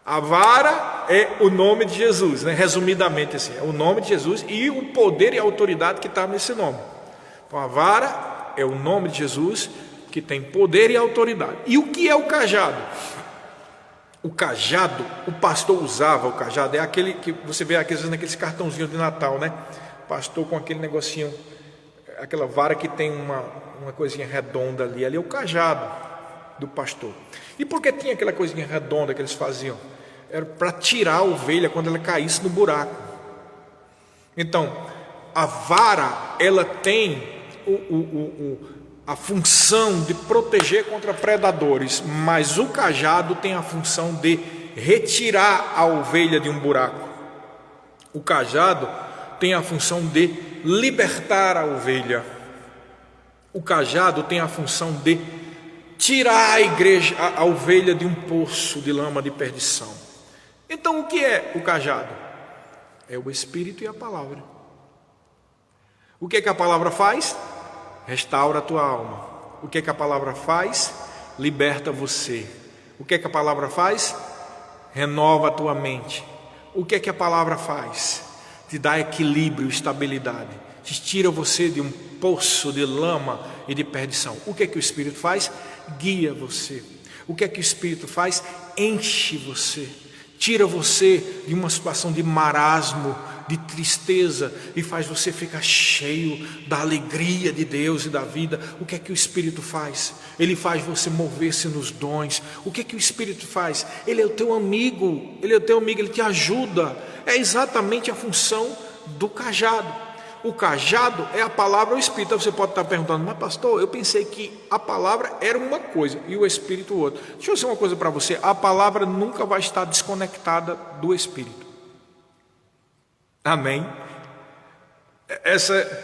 A vara é o nome de Jesus, né? Resumidamente assim, é o nome de Jesus e o poder e a autoridade que está nesse nome. Então a vara é o nome de Jesus, que tem poder e autoridade. E o que é o cajado? o cajado, o pastor usava o cajado, é aquele que você vê às vezes naqueles cartãozinhos de Natal, né? Pastor com aquele negocinho, aquela vara que tem uma coisinha redonda ali é o cajado do pastor. E por que tinha aquela coisinha redonda que eles faziam? Era para tirar a ovelha quando ela caísse no buraco. Então, a vara, ela tem a função de proteger contra predadores, mas o cajado tem a função de retirar a ovelha de um buraco. O cajado tem a função de libertar a ovelha. O cajado tem a função de tirar a ovelha de um poço de lama de perdição. Então, o que é o cajado? É o Espírito e a palavra. O que é que a palavra faz? Restaura a tua alma. O que é que a palavra faz? Liberta você. O que é que a palavra faz? Renova a tua mente. O que é que a palavra faz? Te dá equilíbrio, estabilidade. Te tira você de um poço de lama e de perdição. O que é que o Espírito faz? Guia você. O que é que o Espírito faz? Enche você. Tira você de uma situação de marasmo, de tristeza, e faz você ficar cheio da alegria de Deus e da vida. O que é que o Espírito faz? Ele faz você mover-se nos dons. O que é que o Espírito faz? Ele é o teu amigo, ele te ajuda. É exatamente a função do cajado. O cajado é a palavra ou o Espírito. Você pode estar perguntando, mas pastor, eu pensei que a palavra era uma coisa e o Espírito outra. Deixa eu dizer uma coisa para você, a palavra nunca vai estar desconectada do Espírito. Amém?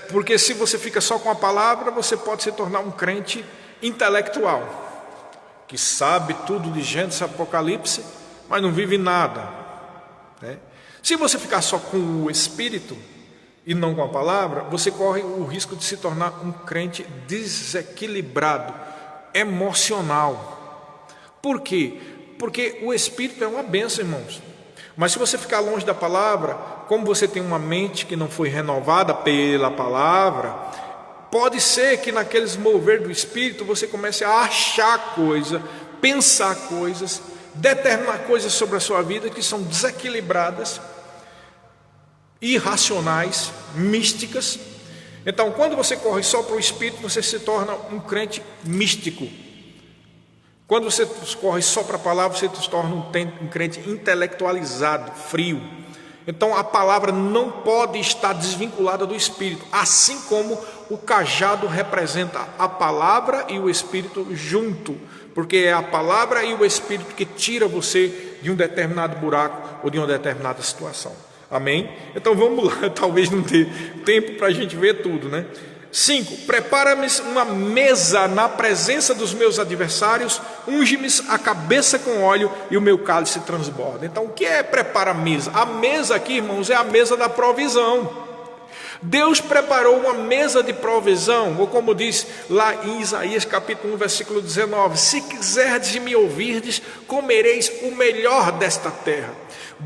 Porque se você fica só com a palavra, você pode se tornar um crente intelectual, que sabe tudo de Gênesis, Apocalipse, mas não vive nada, né? Se você ficar só com o Espírito e não com a palavra, você corre o risco de se tornar um crente desequilibrado, emocional. Por quê? Porque o Espírito é uma bênção, irmãos. Mas se você ficar longe da palavra, como você tem uma mente que não foi renovada pela palavra, pode ser que naqueles mover do Espírito você comece a achar coisas, pensar coisas, determinar coisas sobre a sua vida que são desequilibradas, irracionais, místicas. Então, quando você corre só para o Espírito, você se torna um crente místico. Quando você corre só para a palavra, você se torna um crente intelectualizado, frio. Então, a palavra não pode estar desvinculada do Espírito, assim como o cajado representa a palavra e o Espírito junto, porque é a palavra e o Espírito que tira você de um determinado buraco ou de uma determinada situação. Amém? Então vamos lá, talvez não dê tempo para a gente ver tudo, né? 5, prepara-me uma mesa na presença dos meus adversários, unge-me a cabeça com óleo e o meu cálice transborda. Então o que é prepara a mesa? A mesa aqui, irmãos, é a mesa da provisão. Deus preparou uma mesa de provisão, ou como diz lá em Isaías capítulo 1, versículo 19: se quiserdes e me ouvirdes, comereis o melhor desta terra.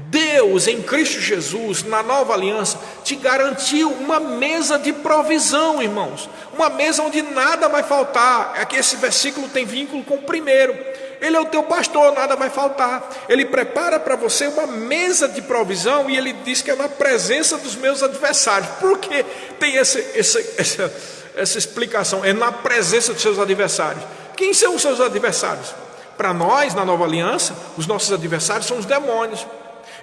Deus em Cristo Jesus, na nova aliança, te garantiu uma mesa de provisão, irmãos. Uma mesa onde nada vai faltar. Aqui esse versículo tem vínculo com o primeiro. Ele é o teu pastor, nada vai faltar. Ele prepara para você uma mesa de provisão e ele diz que é na presença dos meus adversários. Por que tem essa explicação? É na presença dos seus adversários. Quem são os seus adversários? Para nós, na nova aliança, os nossos adversários são os demônios.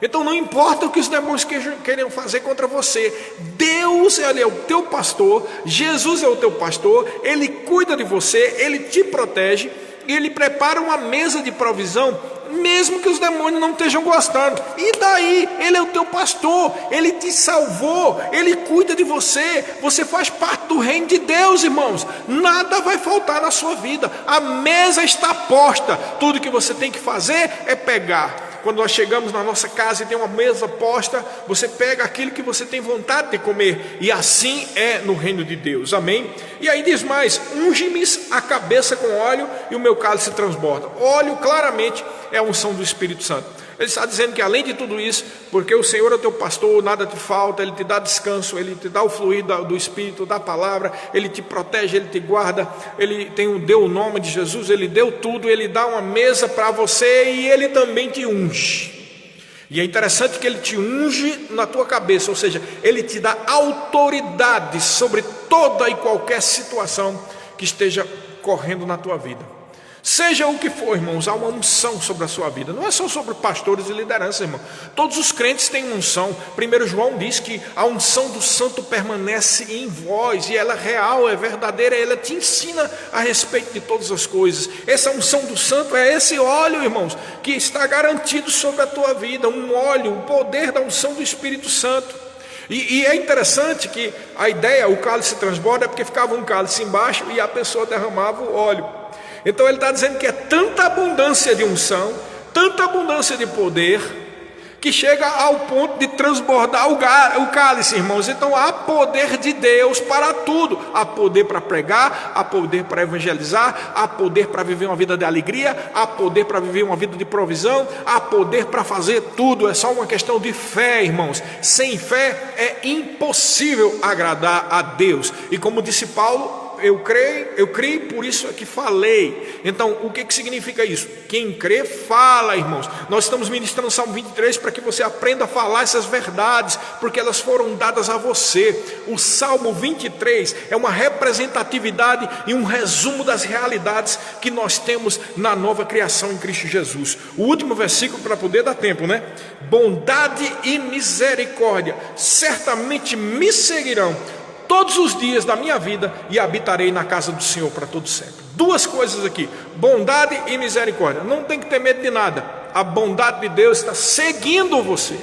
Então não importa o que os demônios queiram fazer contra você, Deus, ele é o teu pastor, Jesus é o teu pastor, ele cuida de você, ele te protege, e ele prepara uma mesa de provisão, mesmo que os demônios não estejam gostando. E daí? Ele é o teu pastor, ele te salvou, ele cuida de você, você faz parte do reino de Deus, irmãos. Nada vai faltar na sua vida, a mesa está posta. Tudo que você tem que fazer é pegar. Quando nós chegamos na nossa casa e tem uma mesa posta, você pega aquilo que você tem vontade de comer, e assim é no reino de Deus, amém? E aí diz mais: unge-me a cabeça com óleo e o meu cálice transborda. Óleo claramente é a unção do Espírito Santo. Ele está dizendo que além de tudo isso, porque o Senhor é teu pastor, nada te falta, Ele te dá descanso, Ele te dá o fluir do Espírito, da palavra, Ele te protege, Ele te guarda, Ele deu o nome de Jesus, Ele deu tudo, Ele dá uma mesa para você e Ele também te unge. E é interessante que Ele te unge na tua cabeça, ou seja, Ele te dá autoridade sobre toda e qualquer situação que esteja correndo na tua vida. Seja o que for, irmãos, há uma unção sobre a sua vida. Não é só sobre pastores e liderança, irmão. Todos os crentes têm unção. 1 João diz que a unção do santo permanece em vós, e ela é real, é verdadeira, ela te ensina a respeito de todas as coisas. Essa unção do santo é esse óleo, irmãos, que está garantido sobre a tua vida, um óleo, o poder da unção do Espírito Santo. E é interessante que a ideia, o cálice transborda, é porque ficava um cálice embaixo e a pessoa derramava o óleo. Então ele está dizendo que é tanta abundância de unção, tanta abundância de poder, que chega ao ponto de transbordar o cálice, irmãos. Então há poder de Deus para tudo. Há poder para pregar, há poder para evangelizar, há poder para viver uma vida de alegria, há poder para viver uma vida de provisão, há poder para fazer tudo. É só uma questão de fé, irmãos. Sem fé é impossível agradar a Deus. E como disse Paulo, eu creio, por isso é que falei. Então, o que significa isso? Quem crê, fala, irmãos. Nós estamos ministrando o Salmo 23 para que você aprenda a falar essas verdades, porque elas foram dadas a você. O Salmo 23 é uma representatividade e um resumo das realidades que nós temos na nova criação em Cristo Jesus. O último versículo, para poder dar tempo, né? Bondade e misericórdia certamente me seguirão todos os dias da minha vida, e habitarei na casa do Senhor para todo sempre. Duas coisas aqui: bondade e misericórdia. Não tem que ter medo de nada. A bondade de Deus está seguindo você.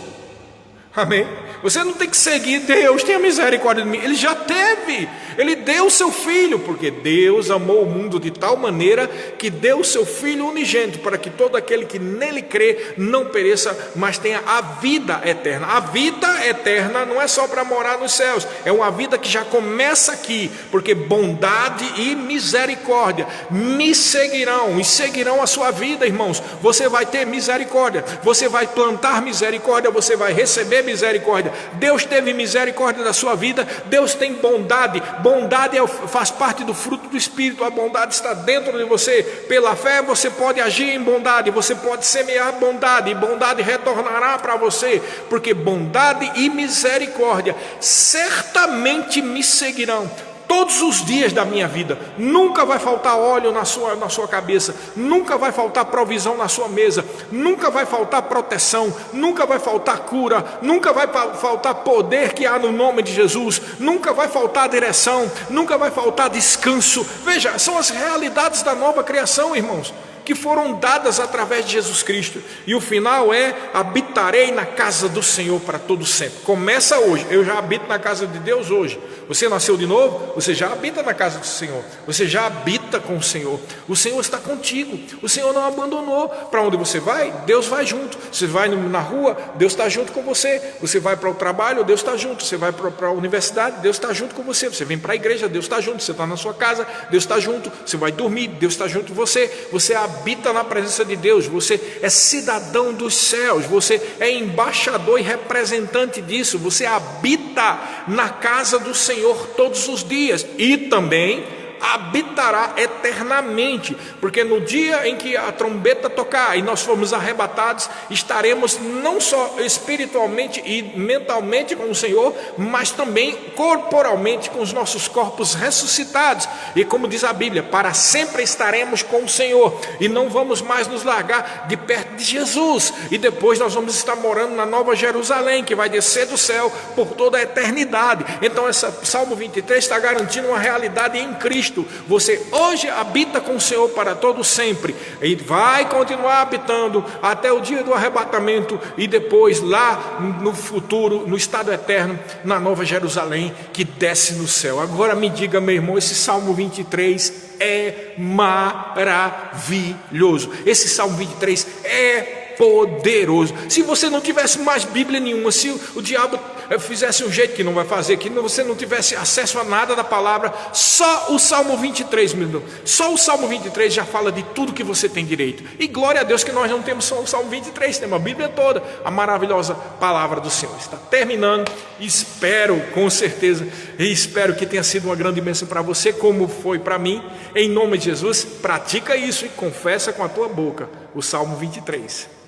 Amém? Você não tem que seguir Deus, tenha misericórdia de mim. Ele já teve. Ele deu o seu filho, porque Deus amou o mundo de tal maneira que deu o seu filho unigênito, para que todo aquele que nele crê não pereça, mas tenha a vida eterna. A vida eterna não é só para morar nos céus, é uma vida que já começa aqui, porque bondade e misericórdia me seguirão e seguirão a sua vida, irmãos. Você vai ter misericórdia, você vai plantar misericórdia, você vai receber misericórdia. Deus teve misericórdia da sua vida. Deus tem bondade. Bondade faz parte do fruto do Espírito. A bondade está dentro de você. Pela fé você pode agir em bondade, você pode semear bondade, e bondade retornará para você, porque bondade e misericórdia certamente me seguirão todos os dias da minha vida. Nunca vai faltar óleo na sua cabeça, nunca vai faltar provisão na sua mesa, nunca vai faltar proteção, nunca vai faltar cura, nunca vai faltar poder que há no nome de Jesus, nunca vai faltar direção, nunca vai faltar descanso. Veja, são as realidades da nova criação, irmãos, que foram dadas através de Jesus Cristo. E o final é: habitarei na casa do Senhor para todo sempre. Começa hoje. Eu já habito na casa de Deus hoje. Você nasceu de novo, você já habita na casa do Senhor, você já habita com o Senhor. O Senhor está contigo, o Senhor não abandonou. Para onde você vai, Deus vai junto. Você vai na rua, Deus está junto com você. Você vai para o trabalho, Deus está junto. Você vai para a universidade, Deus está junto com você. Você vem para a igreja, Deus está junto. Você está na sua casa, Deus está junto. Você vai dormir, Deus está junto com você. Você habita na presença de Deus, você é cidadão dos céus, você é embaixador e representante disso. Você habita na casa do Senhor todos os dias, e também habitará eternamente, porque no dia em que a trombeta tocar e nós formos arrebatados, estaremos não só espiritualmente e mentalmente com o Senhor, mas também corporalmente com os nossos corpos ressuscitados. E como diz a Bíblia, para sempre estaremos com o Senhor, e não vamos mais nos largar de perto de Jesus. E depois nós vamos estar morando na Nova Jerusalém, que vai descer do céu por toda a eternidade. Então essa Salmo 23 está garantindo uma realidade em Cristo. Você hoje habita com o Senhor para todo sempre, e vai continuar habitando até o dia do arrebatamento, e depois lá no futuro, no estado eterno, na Nova Jerusalém que desce no céu. Agora me diga, meu irmão, esse Salmo 23 é maravilhoso. Esse Salmo 23 é poderoso. Se você não tivesse mais Bíblia nenhuma, se o diabo fizesse um jeito que não vai fazer, que você não tivesse acesso a nada da palavra, só o Salmo 23, meu irmão, só o Salmo 23 já fala de tudo que você tem direito. E glória a Deus que nós não temos só o Salmo 23, temos a Bíblia toda, a maravilhosa palavra do Senhor. Está terminando, espero com certeza, e espero que tenha sido uma grande bênção para você, como foi para mim. Em nome de Jesus, pratica isso e confessa com a tua boca o Salmo 23.